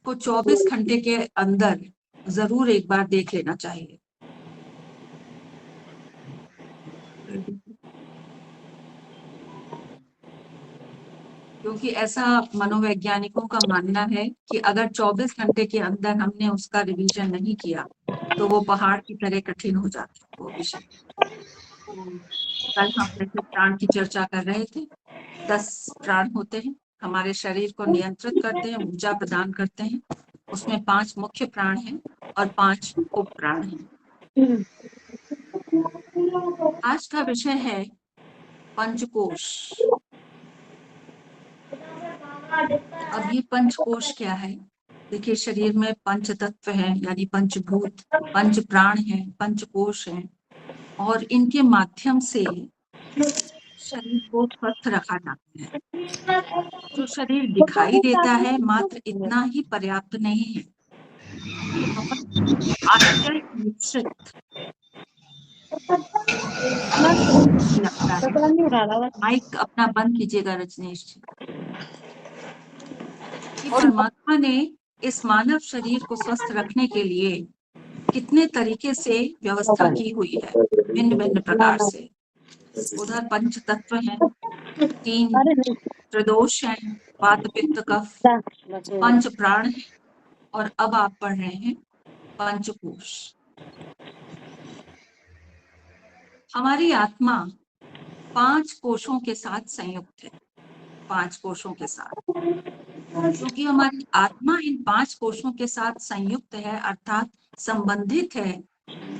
को 24 घंटे के अंदर जरूर एक बार देख लेना चाहिए। क्योंकि ऐसा मनोवैज्ञानिकों का मानना है कि अगर 24 घंटे के अंदर हमने उसका रिवीजन नहीं किया तो वो पहाड़ की तरह कठिन हो जाता है वो विषय। तो कल हम जैसे प्राण की चर्चा कर रहे थे, 10 प्राण होते हैं, हमारे शरीर को नियंत्रित करते हैं, ऊर्जा प्रदान करते हैं। उसमें 5 मुख्य प्राण हैं और 5 उप प्राण हैं। आज का विषय है पंचकोश। अब ये पंचकोश क्या है? देखिए, शरीर में पंच तत्व हैं, यानी पंचभूत, पंच प्राण हैं, पंचकोश हैं, और इनके माध्यम से शरीर को स्वस्थ रखा जाता है। जो शरीर दिखाई देता है मात्र इतना ही पर्याप्त नहीं है, ये बहुत आश्चर्य मिश्रित लगता है। माइक अपना बंद कीजिएगा रजनीश जी। कि परमात्मा ने इस मानव शरीर को स्वस्थ रखने के लिए कितने तरीके से व्यवस्था की हुई है, भिन्न भिन्न प्रकार से। उधर पंच तत्व हैं, 3 प्रदोष हैं, वात पित्त कफ, 5 प्राण हैं, और अब आप पढ़ रहे हैं पंचकोश। हमारी आत्मा 5 कोशों के साथ संयुक्त है, 5 कोशों के साथ। क्योंकि हमारी आत्मा इन 5 कोशों के साथ संयुक्त है, अर्थात संबंधित है,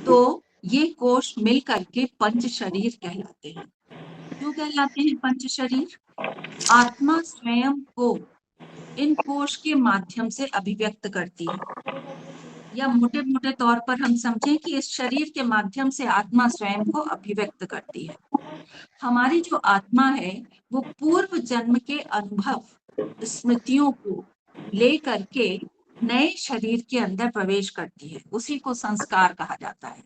तो ये कोश मिल करके पंच शरीर कहलाते हैं। क्यों कहलाते हैं पंच शरीर? आत्मा स्वयं को इन कोश के माध्यम से अभिव्यक्त करती है, या मोटे मोटे तौर पर हम समझें कि इस शरीर के माध्यम से आत्मा स्वयं को अभिव्यक्त करती है। हमारी जो आत्मा है वो पूर्व जन्म के अनुभव, स्मृतियों को ले करके नए शरीर के अंदर प्रवेश करती है, उसी को संस्कार कहा जाता है।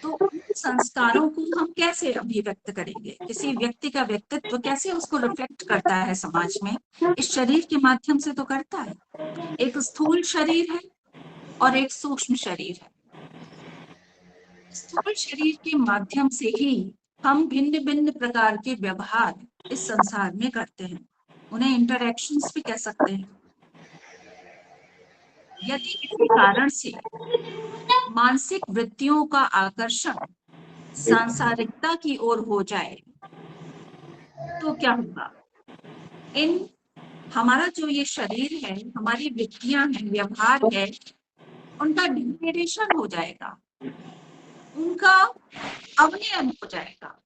तो उन संस्कारों को हम कैसे अभिव्यक्त करेंगे? किसी व्यक्ति का व्यक्तित्व कैसे उसको रिफ्लेक्ट करता है समाज में? इस शरीर के माध्यम से तो करता है। एक स्थूल शरीर है और एक सूक्ष्म शरीर है। स्थूल शरीर के माध्यम से ही हम भिन्न भिन्न प्रकार के व्यवहार इस संसार में करते हैं, उन्हें इंटरैक्शंस भी कह सकते हैं। यदि किसी कारण से मानसिक वृत्तियों का आकर्षण सांसारिकता की ओर हो जाए तो क्या होगा? हमारा जो ये शरीर है, हमारी वृत्तियां हैं, व्यवहार है, उनका डिग्रेडेशन हो जाएगा, उनका अवनयन हो जाएगा,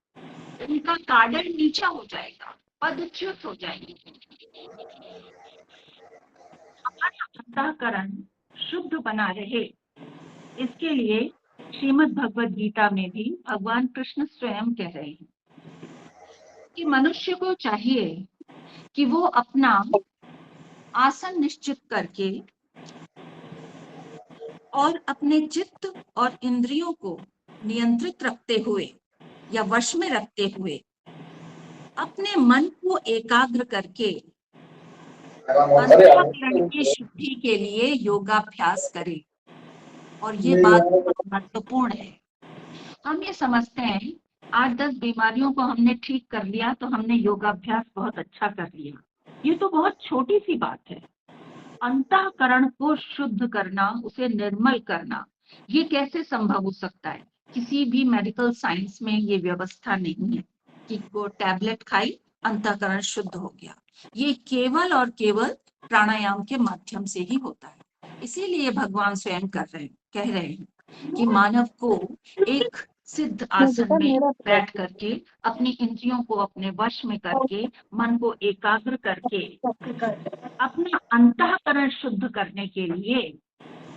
उनका कार्डन नीचा हो जाएगा, पदच्युत हो जाएगी। हमारा अंतःकरण शुद्ध बना रहे, इसके लिए श्रीमद् भगवद गीता में भी भगवान कृष्ण स्वयं कह रहे हैं कि मनुष्य को चाहिए कि वो अपना आसन निश्चित करके और अपने चित्त और इंद्रियों को नियंत्रित रखते हुए या वश में रखते हुए अपने मन को एकाग्र करके अंतःकरण की शुद्धि के लिए योगाभ्यास करें। और ये बात बहुत महत्वपूर्ण है। हम ये समझते हैं 8-10 बीमारियों को हमने ठीक कर लिया तो हमने योगाभ्यास बहुत अच्छा कर लिया। ये तो बहुत छोटी सी बात है। अंतःकरण को शुद्ध करना, उसे निर्मल करना, ये कैसे संभव हो सकता है? किसी भी मेडिकल साइंस में ये व्यवस्था नहीं है कि वो टैबलेट खाई अंतःकरण शुद्ध हो गया। ये केवल और केवल प्राणायाम के माध्यम से ही होता है। इसीलिए भगवान स्वयं कह रहे हैं कि मानव को एक सिद्ध आसन में बैठ करके अपनी इंद्रियों को अपने वश में करके मन को एकाग्र करके अपना अंतःकरण शुद्ध करने के लिए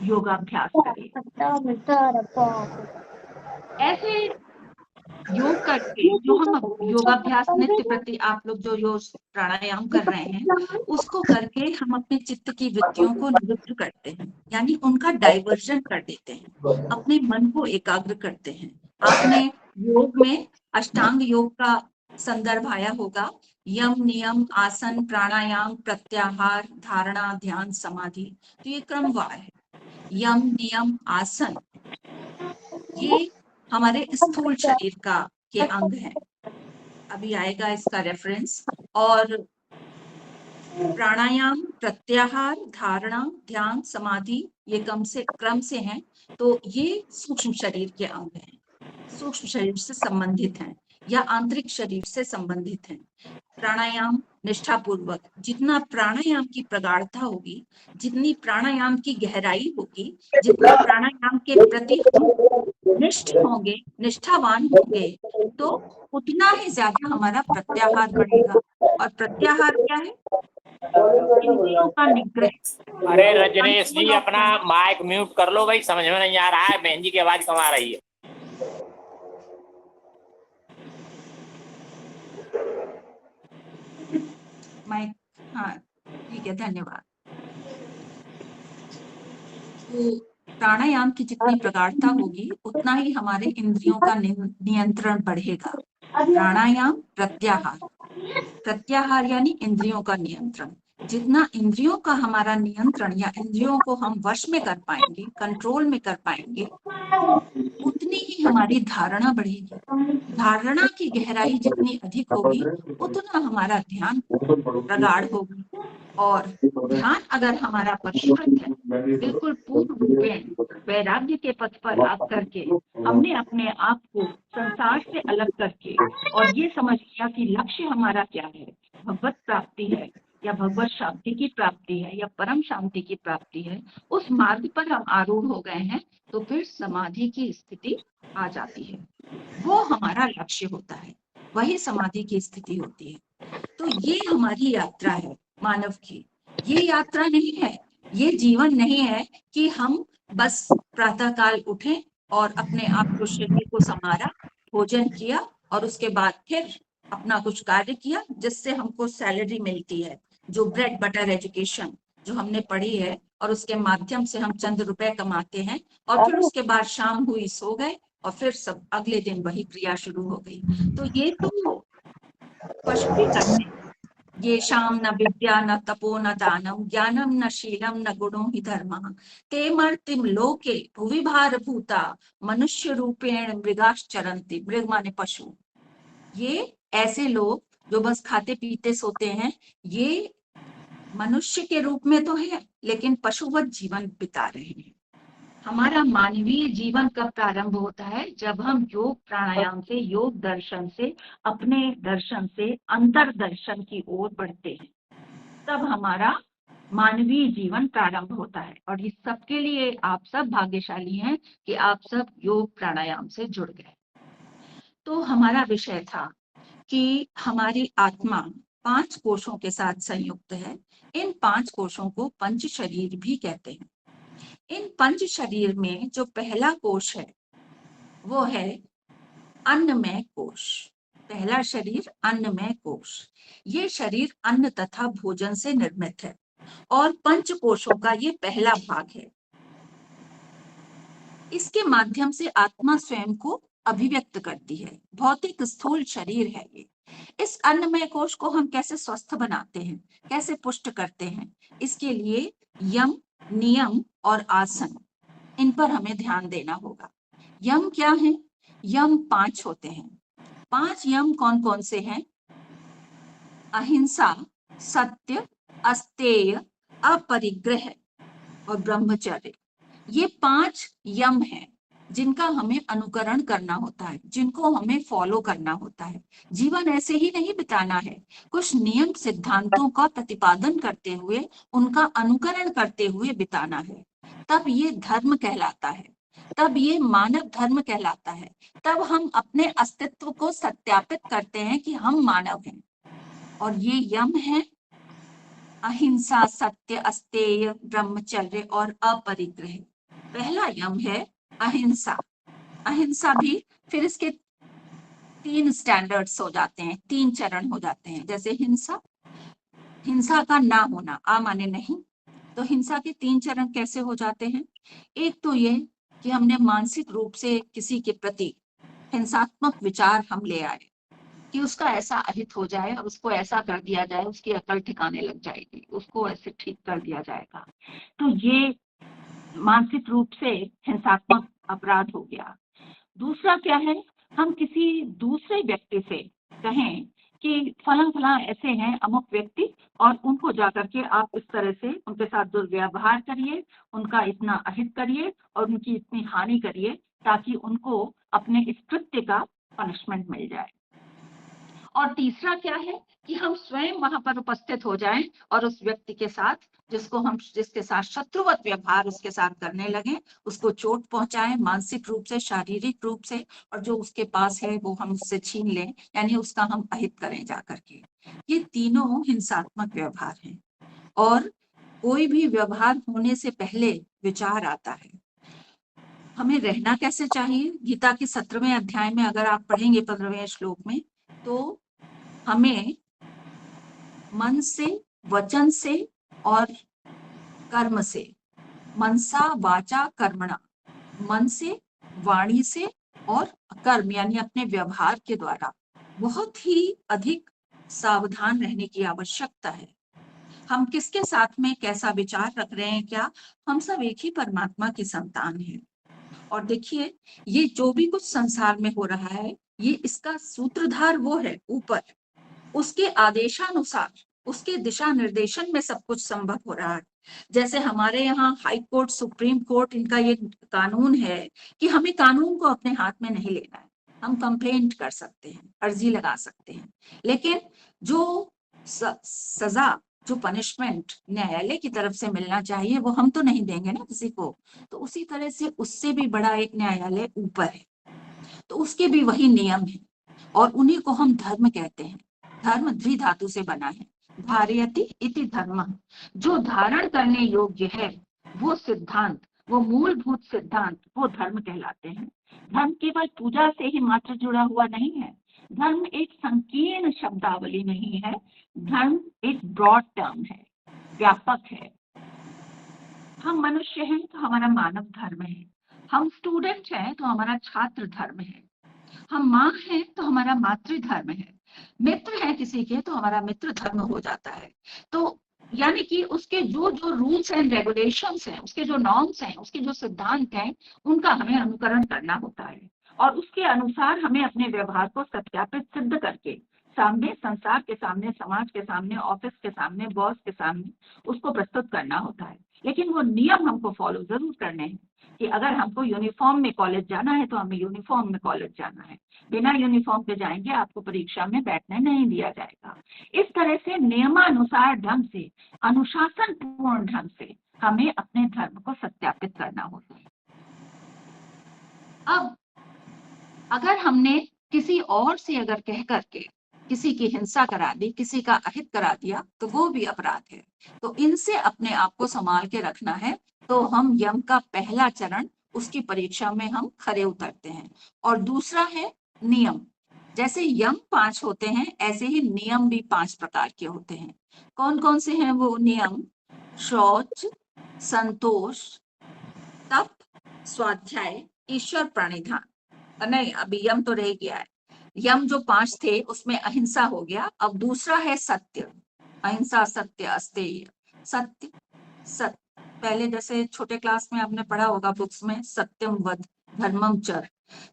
योगाभ्यास करें। ऐसे योग करके जो हम योगाभ्यास नित्य प्रति आप लोग जो योग प्राणायाम कर रहे हैं, उसको करके हम अपने चित्त की वृत्तियों को निवृत्त करते हैं, यानी उनका डाइवर्जन कर देते हैं, अपने मन को एकाग्र करते हैं। आपने योग में अष्टांग योग का संदर्भ आया होगा, यम, नियम, आसन, प्राणायाम, प्रत्याहार, धारणा, ध्यान, समाधि। तो ये क्रमवार है। यम, नियम, आसन, ये हमारे स्थूल शरीर के अंग हैं। अभी आएगा इसका रेफरेंस। और प्राणायाम, प्रत्याहार, धारणा, ध्यान, समाधि, ये क्रम से हैं। तो ये सूक्ष्म शरीर के अंग हैं, सूक्ष्म शरीर से संबंधित हैं या आंतरिक शरीर से संबंधित हैं। प्राणायाम निष्ठापूर्वक, जितना प्राणायाम की प्रगाढ़ता होगी, जितनी प्राणायाम की गहराई होगी, जितना प्राणायाम के प्रति हम निष्ठ होंगे, निष्ठावान होंगे, तो उतना ही ज्यादा हमारा प्रत्याहार बढ़ेगा। और प्रत्याहार क्या है? इंद्रियों का निग्रह। अरे रजनीश जी, कंट्रोल ऑफ अपना माइक म्यूट कर लो भाई, समझ में नहीं आ रहा है, बहन जी की आवाज कम आ रही है। माइक, हाँ ठीक है, धन्यवाद। तो प्राणायाम की जितनी प्रगाढ़ता होगी, उतना ही हमारे इंद्रियों का नियंत्रण बढ़ेगा। प्राणायाम, प्रत्याहार, प्रत्याहार यानी इंद्रियों का नियंत्रण। जितना इंद्रियों का हमारा नियंत्रण या इंद्रियों को हम वश में कर पाएंगे, कंट्रोल में कर पाएंगे, उतनी ही हमारी धारणा बढ़ेगी। धारणा की गहराई जितनी अधिक होगी, उतना हमारा ध्यान प्रगाढ़ होगी। और ध्यान अगर हमारा परिशुद्ध है, बिल्कुल पूर्ण रूपेण वैराग्य के पथ पर आप करके हमने अपने आप को संसार से अलग करके और ये समझ लिया कि लक्ष्य हमारा क्या है, भगवत प्राप्ति है या भगवत शांति की प्राप्ति है या परम शांति की प्राप्ति है, उस मार्ग पर हम आरूढ़ हो गए हैं, तो फिर समाधि की स्थिति आ जाती है। वो हमारा लक्ष्य होता है, वही समाधि की स्थिति होती है। तो ये हमारी यात्रा है मानव की। ये यात्रा नहीं है, ये जीवन नहीं है कि हम बस प्रातःकाल उठे और अपने आप को, शरीर को संवारा, भोजन किया और उसके बाद फिर अपना कुछ कार्य किया जिससे हमको सैलरी मिलती है, जो ब्रेड बटर एजुकेशन जो हमने पढ़ी है, और उसके माध्यम से हम चंद रुपए कमाते हैं और फिर उसके बाद शाम हुई, सो गए और फिर सब अगले दिन वही क्रिया शुरू हो गई। तो ये तो पशु भी करते हैं। ये शाम न विद्या न तपो न दानम ज्ञानम न शीलम न गुणो ही धर्म ते मर्तिम लोके भुवि भार भूता मनुष्य रूपेण मृगाश्चरन्ति। मृग माने पशु। ये ऐसे लोग जो बस खाते पीते सोते हैं, ये मनुष्य के रूप में तो है लेकिन पशुवत जीवन बिता रहे हैं। हमारा मानवीय जीवन कब प्रारंभ होता है? जब हम योग प्राणायाम से, योग दर्शन से, अपने दर्शन से अंतर दर्शन की ओर बढ़ते हैं, तब हमारा मानवीय जीवन प्रारंभ होता है। और इस सब के लिए आप सब भाग्यशाली हैं कि आप सब योग प्राणायाम से जुड़ गए। तो हमारा विषय था कि हमारी आत्मा 5 कोशों के साथ संयुक्त है। इन 5 कोशों को पंच शरीर भी कहते हैं। इन पंच शरीर में जो पहला कोश है वो है अन्नमय कोश। पहला शरीर अन्नमय कोश। ये शरीर अन्न तथा भोजन से निर्मित है और पंच कोशों का ये पहला भाग है। इसके माध्यम से आत्मा स्वयं को अभिव्यक्त करती है। भौतिक स्थूल शरीर है ये। इस अन्नमय कोश को हम कैसे स्वस्थ बनाते हैं, कैसे पुष्ट करते हैं, इसके लिए यम, नियम और आसन, इन पर हमें ध्यान देना होगा। यम क्या है? यम 5 होते हैं। 5 यम कौन कौन से हैं? अहिंसा, सत्य, अस्तेय, अपरिग्रह और ब्रह्मचर्य। ये 5 यम हैं जिनका हमें अनुकरण करना होता है, जिनको हमें फॉलो करना होता है। जीवन ऐसे ही नहीं बिताना है, कुछ नियम सिद्धांतों का प्रतिपादन करते हुए, उनका अनुकरण करते हुए बिताना है। तब ये धर्म कहलाता है, तब ये मानव धर्म कहलाता है। तब हम अपने अस्तित्व को सत्यापित करते हैं कि हम मानव हैं। और ये यम है अहिंसा, सत्य, अस्तेय, ब्रह्मचर्य और अपरिग्रह। पहला यम है अहिंसा। अहिंसा भी फिर इसके 3 स्टैंडर्ड्स हो जाते हैं, 3 चरण हो जाते हैं। जैसे हिंसा, हिंसा का ना होना, आ माने नहीं। तो हिंसा के 3 चरण कैसे हो जाते हैं? एक तो ये कि हमने मानसिक रूप से किसी के प्रति हिंसात्मक विचार हम ले आए, कि उसका ऐसा अहित हो जाए और उसको ऐसा कर दिया जाए, उसकी अकल ठिकाने लग जाएगी, उसको ऐसे ठीक कर दिया जाएगा। तो ये मानसिक रूप से हिंसात्मक अपराध हो गया। दूसरा क्या है, हम किसी दूसरे व्यक्ति से कहें कि फला फला ऐसे हैं अमुक व्यक्ति, और उनको जाकर के आप इस तरह से उनके साथ दुर्व्यवहार करिए, उनका इतना अहित करिए और उनकी इतनी हानि करिए ताकि उनको अपने इस कृत्य का पनिशमेंट मिल जाए। और तीसरा क्या है कि हम स्वयं वहां पर उपस्थित हो जाएं और उस व्यक्ति के साथ, जिसके साथ शत्रुवत व्यवहार उसके साथ करने लगे, उसको चोट पहुंचाएं मानसिक रूप से, शारीरिक रूप से, और जो उसके पास है वो हम उससे छीन लें, यानी उसका हम अहित करें जाकर के। ये तीनों हिंसात्मक व्यवहार हैं। और कोई भी व्यवहार होने से पहले विचार आता है, हमें रहना कैसे चाहिए। गीता के 17वें अध्याय में अगर आप पढ़ेंगे 15वें श्लोक में, तो हमें मन से, वचन से और कर्म से, मनसा वाचा कर्मणा, मन से, वाणी से और कर्म यानी अपने व्यवहार के द्वारा बहुत ही अधिक सावधान रहने की आवश्यकता है। हम किसके साथ में कैसा विचार रख रहे हैं, क्या हम सब एक ही परमात्मा की संतान हैं। और देखिए, ये जो भी कुछ संसार में हो रहा है, ये इसका सूत्रधार वो है ऊपर, उसके आदेशानुसार, उसके दिशा निर्देशन में सब कुछ संभव हो रहा है। जैसे हमारे यहाँ हाई कोर्ट, सुप्रीम कोर्ट, इनका ये कानून है कि हमें कानून को अपने हाथ में नहीं लेना है। हम कंप्लेंट कर सकते हैं, अर्जी लगा सकते हैं, लेकिन जो सजा, जो पनिशमेंट न्यायालय की तरफ से मिलना चाहिए, वो हम तो नहीं देंगे ना किसी को। तो उसी तरह से उससे भी बड़ा एक न्यायालय ऊपर है, तो उसके भी वही नियम है, और उन्हीं को हम धर्म कहते हैं। धर्म द्विधातु से बना है, धारयति इति धर्म, जो धारण करने योग्य है, वो सिद्धांत, वो मूलभूत सिद्धांत, वो धर्म कहलाते हैं। धर्म केवल पूजा से ही मात्र जुड़ा हुआ नहीं है। धर्म एक संकीर्ण शब्दावली नहीं है। धर्म एक ब्रॉड टर्म है, व्यापक है। हम मनुष्य हैं तो हमारा मानव धर्म है, हम स्टूडेंट हैं तो हमारा छात्र धर्म है, हम माँ हैं तो हमारा मातृ धर्म है, मित्र हैं किसी के तो हमारा मित्र धर्म हो जाता है। तो यानी कि उसके जो जो रूल्स एंड रेगुलेशंस हैं, उसके जो नॉर्म्स हैं, उसके जो सिद्धांत हैं, उनका हमें अनुकरण करना होता है, और उसके अनुसार हमें अपने व्यवहार को सत्यापित सिद्ध करके सामने, संसार के सामने, समाज के सामने, ऑफिस के सामने, बॉस के सामने उसको प्रस्तुत करना होता है। लेकिन वो नियम हमको फॉलो जरूर करने हैं कि अगर हमको यूनिफॉर्म में कॉलेज जाना है तो हमें यूनिफॉर्म में कॉलेज जाना है, बिना यूनिफॉर्म के जाएंगे आपको परीक्षा में बैठने नहीं दिया जाएगा। इस तरह से नियमानुसार ढंग से, अनुशासन पूर्ण ढंग से हमें अपने धर्म को सत्यापित करना होता है। अब अगर हमने किसी और से अगर कह करके किसी की हिंसा करा दी, किसी का अहित करा दिया, तो वो भी अपराध है। तो इनसे अपने आप को संभाल के रखना है। तो हम यम का पहला चरण, उसकी परीक्षा में हम खरे उतरते हैं। और दूसरा है नियम। जैसे यम 5 होते हैं, ऐसे ही नियम भी 5 प्रकार के होते हैं। कौन कौन से हैं वो नियम? शौच, संतोष, तप, स्वाध्याय, ईश्वर प्रणिधान। नहीं, अभी यम तो रह गया है। यम जो 5 थे उसमें अहिंसा हो गया। अब दूसरा है सत्य। अहिंसा, सत्य, अस्तेय। सत्य, सत्य, पहले जैसे छोटे क्लास में आपने पढ़ा होगा बुक्स में, सत्यम वद धर्मम चर।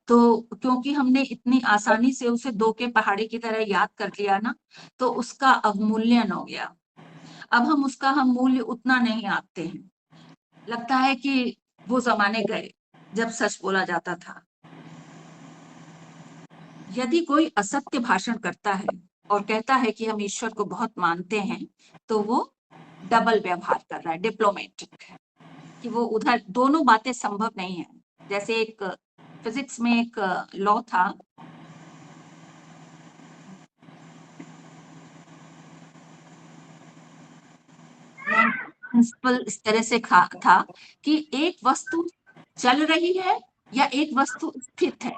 तो क्योंकि हमने इतनी आसानी से उसे 2 के पहाड़ी की तरह याद कर लिया ना, तो उसका अवमूल्यन हो गया। अब हम मूल्य उतना नहीं आते हैं। लगता है कि वो जमाने गए जब सच बोला जाता था। यदि कोई असत्य भाषण करता है और कहता है कि हम ईश्वर को बहुत मानते हैं, तो वो डबल व्यवहार कर रहा है, डिप्लोमेटिक है, कि वो उधर दोनों बातें संभव नहीं है। जैसे एक फिजिक्स में एक लॉ था, प्रिंसिपल इस तरह से था कि एक वस्तु चल रही है या एक वस्तु स्थित है,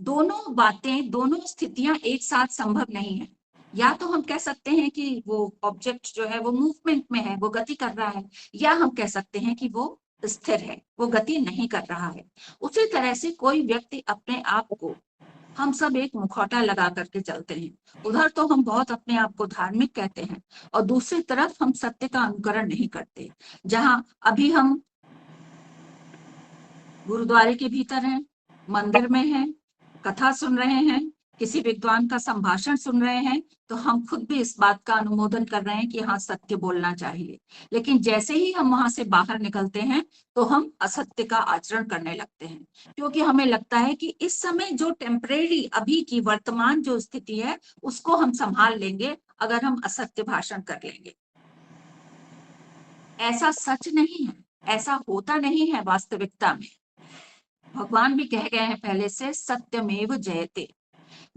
दोनों बातें, दोनों स्थितियां एक साथ संभव नहीं है। या तो हम कह सकते हैं कि वो ऑब्जेक्ट जो है वो मूवमेंट में है, वो गति कर रहा है, या हम कह सकते हैं कि वो स्थिर है, वो गति नहीं कर रहा है। उसी तरह से कोई व्यक्ति अपने आप को हम सब एक मुखौटा लगा करके चलते हैं। उधर तो हम बहुत अपने आप को धार्मिक कहते हैं और दूसरी तरफ हम सत्य का अनुकरण नहीं करते। जहां अभी हम गुरुद्वारे के भीतर हैं, मंदिर में हैं, कथा सुन रहे हैं, किसी विद्वान का संभाषण सुन रहे हैं, तो हम खुद भी इस बात का अनुमोदन कर रहे हैं कि हाँ, सत्य बोलना चाहिए। लेकिन जैसे ही हम वहां से बाहर निकलते हैं तो हम असत्य का आचरण करने लगते हैं, क्योंकि हमें लगता है कि इस समय जो टेम्परेरी अभी की वर्तमान जो स्थिति है उसको हम संभाल लेंगे अगर हम असत्य भाषण कर लेंगे। ऐसा सच नहीं है, ऐसा होता नहीं है वास्तविकता में। भगवान भी कह गए हैं पहले से, सत्यमेव जयते।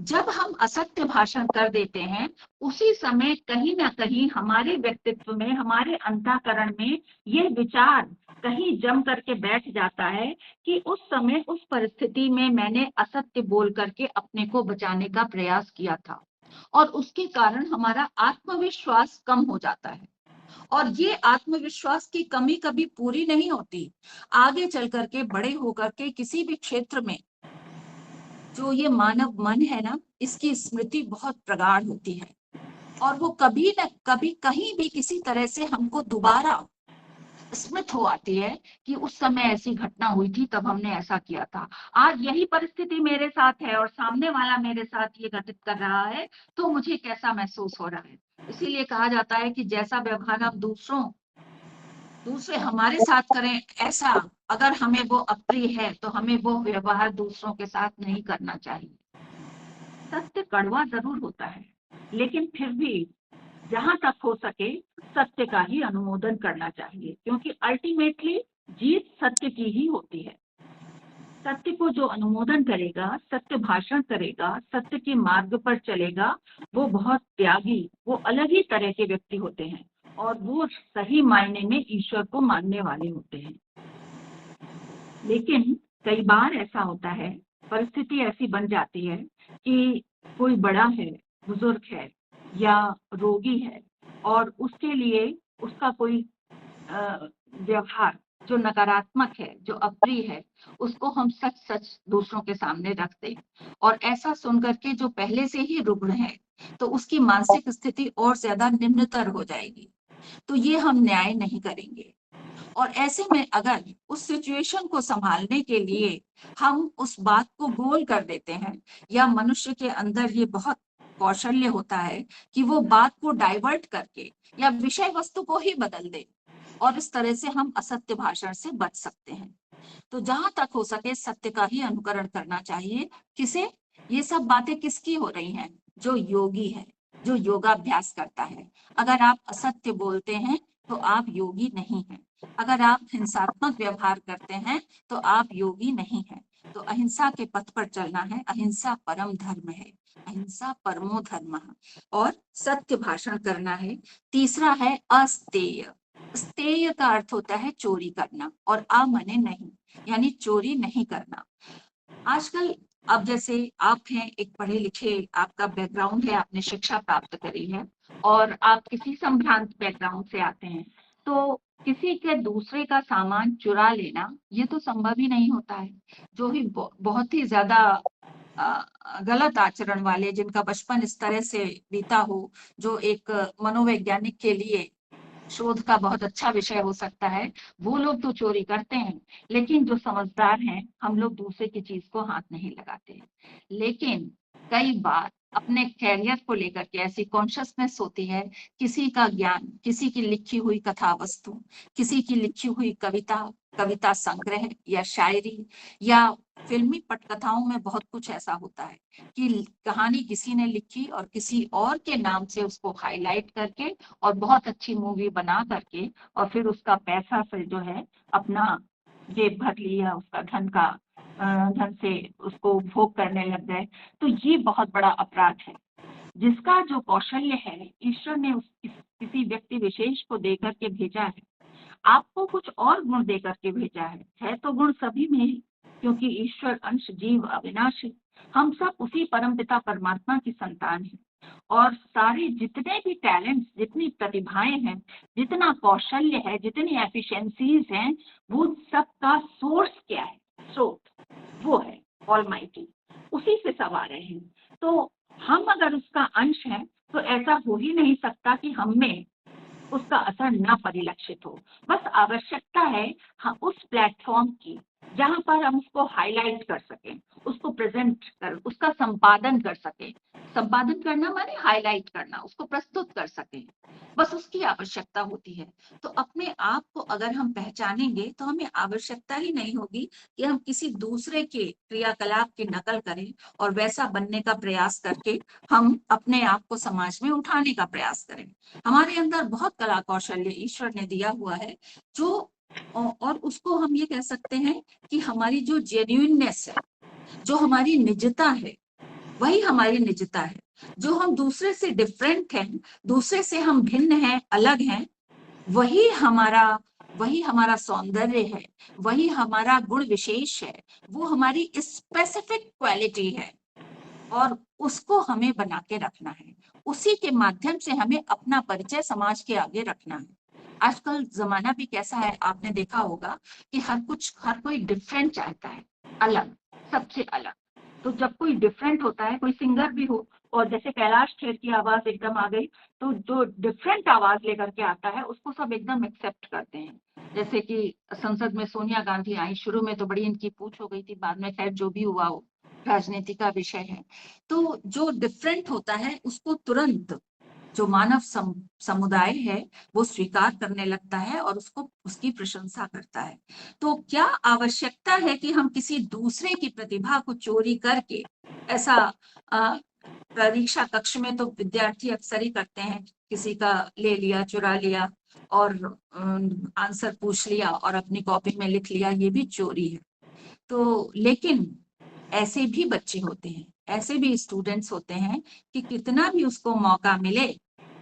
जब हम असत्य भाषण कर देते हैं उसी समय कहीं ना कहीं हमारे व्यक्तित्व में, हमारे अंतःकरण में ये विचार कहीं जम करके बैठ जाता है कि उस समय उस परिस्थिति में मैंने असत्य बोल करके अपने को बचाने का प्रयास किया था, और उसके कारण हमारा आत्मविश्वास कम हो जाता है। और ये आत्मविश्वास की कमी कभी पूरी नहीं होती। आगे चल करके, बड़े होकर के किसी भी क्षेत्र में जो ये मानव मन है ना, इसकी स्मृति बहुत प्रगाढ़ होती है और वो कभी न कभी कहीं भी किसी तरह से हमको दोबारा स्मृत हो आती है कि उस समय ऐसी घटना हुई थी, तब हमने ऐसा किया था। आज यही परिस्थिति मेरे साथ है और सामने वाला मेरे साथ ये घटित कर रहा है, तो मुझे कैसा महसूस हो रहा है। इसीलिए कहा जाता है कि जैसा व्यवहार हम दूसरे हमारे साथ करें, ऐसा अगर हमें वो अप्रिय है तो हमें वो व्यवहार दूसरों के साथ नहीं करना चाहिए। सत्य कड़वा जरूर होता है, लेकिन फिर भी जहां तक हो सके सत्य का ही अनुमोदन करना चाहिए, क्योंकि अल्टीमेटली जीत सत्य की ही होती है। सत्य को जो अनुमोदन करेगा, सत्य भाषण करेगा, सत्य के मार्ग पर चलेगा, वो बहुत त्यागी, वो अलग ही तरह के व्यक्ति होते हैं और वो सही मायने में ईश्वर को मानने वाले होते हैं। लेकिन कई बार ऐसा होता है, परिस्थिति ऐसी बन जाती है कि कोई बड़ा है, बुजुर्ग है या रोगी है और उसके लिए उसका कोई व्यवहार जो नकारात्मक है, जो अप्रिय है, उसको हम सच सच दूसरों के सामने रख दें और ऐसा सुन करके जो पहले से ही रुग्ण है तो उसकी मानसिक स्थिति और ज्यादा निम्नतर हो जाएगी। तो ये हम न्याय नहीं करेंगे। और ऐसे में अगर उस सिचुएशन को संभालने के लिए हम उस बात को गोल कर देते हैं, या मनुष्य के अंदर ये बहुत कौशल्य होता है कि वो बात को डाइवर्ट करके या विषय वस्तु को ही बदल दे, और इस तरह से हम असत्य भाषण से बच सकते हैं। तो जहां तक हो सके सत्य का ही अनुकरण करना चाहिए। किसे? ये सब बातें किसकी हो रही हैं? जो योगी है, जो योगाभ्यास करता है। अगर आप असत्य बोलते हैं तो आप योगी नहीं हैं। अगर आप हिंसात्मक व्यवहार करते हैं तो आप योगी नहीं हैं। तो अहिंसा के पथ पर चलना है। अहिंसा परम धर्म है, अहिंसा परमो धर्म, और सत्य भाषण करना है। तीसरा है अस्तेय। स्तेय का अर्थ होता है चोरी करना, और आ माने नहीं, यानी चोरी नहीं करना। आजकल अब जैसे आप हैं एक पढ़े लिखे, आपका बैकग्राउंड है, आपने शिक्षा प्राप्त करी है और आप किसी संभ्रांत बैकग्राउंड से आते हैं, तो किसी के दूसरे का सामान चुरा लेना ये तो संभव ही नहीं होता है। जो ही बहुत ही ज्यादा गलत आचरण वाले, जिनका बचपन इस तरह से बीता हो, जो एक मनोवैज्ञानिक के लिए शोध का बहुत अच्छा विषय हो सकता है, वो लोग तो चोरी करते हैं। लेकिन जो समझदार हैं, हम लोग दूसरे की चीज को हाथ नहीं लगाते। लेकिन कई बार अपने कैरियर को लेकर के ऐसी कॉन्शियसनेस होती है, किसी का ज्ञान, किसी की लिखी हुई कथा वस्तु, किसी की लिखी हुई कविता, कविता संग्रह या शायरी या फिल्मी पटकथाओं में बहुत कुछ ऐसा होता है कि कहानी किसी ने लिखी और किसी और के नाम से उसको हाईलाइट करके और बहुत अच्छी मूवी बना करके और फिर उसका पैसा से जो है अपना जेब भर लिया, उसका धन से उसको भोग करने लग गए। तो ये बहुत बड़ा अपराध है। जिसका जो कौशल्य है, ईश्वर ने किसी व्यक्ति विशेष को देकर के भेजा है। आपको कुछ और गुण देकर के भेजा है तो गुण सभी में है, क्योंकि ईश्वर अंश जीव अविनाशी। हम सब उसी परमपिता परमात्मा की संतान हैं और सारे जितने भी टैलेंट्स, जितनी प्रतिभाएं हैं, जितना कौशल्य है, जितनी एफिशिएंसीज हैं, वो सबका सोर्स क्या है? स्रोत वो है ऑलमाइटी। उसी से सब आ रहे हैं। तो हम अगर उसका अंश हैं तो ऐसा हो ही नहीं सकता कि हम में उसका असर न परिलक्षित हो। बस आवश्यकता है हम उस प्लेटफॉर्म की जहां पर हम उसको हाईलाइट कर सकें, उसको प्रेजेंट कर, उसका संपादन कर सकें। संपादन करना माने हाईलाइट करना, उसको प्रस्तुत कर सकें, बस उसकी आवश्यकता होती है। तो अपने आप को अगर हम पहचानेंगे तो हमें आवश्यकता ही नहीं होगी कि हम किसी दूसरे के क्रियाकलाप की नकल करें और वैसा बनने का प्रयास करके हम अपने आप को समाज में उठाने का प्रयास करें। हमारे अंदर बहुत कला कौशल्य ईश्वर ने दिया हुआ है, जो और उसको हम ये कह सकते हैं कि हमारी जो जेन्युइननेस है, जो हमारी निजता है, वही हमारी निजता है। जो हम दूसरे से डिफरेंट हैं, दूसरे से हम भिन्न हैं, अलग हैं, वही हमारा सौंदर्य है, वही हमारा गुण विशेष है, वो हमारी स्पेसिफिक क्वालिटी है और उसको हमें बना के रखना है। उसी के माध्यम से हमें अपना परिचय समाज के आगे रखना है। आजकल जमाना भी कैसा है, आपने देखा होगा कि हर कोई डिफरेंट चाहता है, अलग, सबसे अलग। तो जब कोई डिफरेंट होता है, कोई सिंगर भी हो और जैसे कैलाश खेर की आवाज एकदम आ गई, तो जो डिफरेंट आवाज लेकर के आता है उसको सब एकदम एक्सेप्ट करते हैं। जैसे कि संसद में सोनिया गांधी आई, शुरू में तो बड़ी इनकी पूछ हो गई थी, बाद में खैर जो भी हुआ हो, राजनीति का विषय है। तो जो डिफरेंट होता है उसको तुरंत जो मानव समुदाय है वो स्वीकार करने लगता है और उसको उसकी प्रशंसा करता है। तो क्या आवश्यकता है कि हम किसी दूसरे की प्रतिभा को चोरी करके ऐसा परीक्षा कक्ष में तो विद्यार्थी अक्सर ही करते हैं, किसी का ले लिया, चुरा लिया और आंसर पूछ लिया और अपनी कॉपी में लिख लिया, ये भी चोरी है। तो लेकिन ऐसे भी बच्चे होते हैं, ऐसे भी स्टूडेंट्स होते हैं कि कितना भी उसको मौका मिले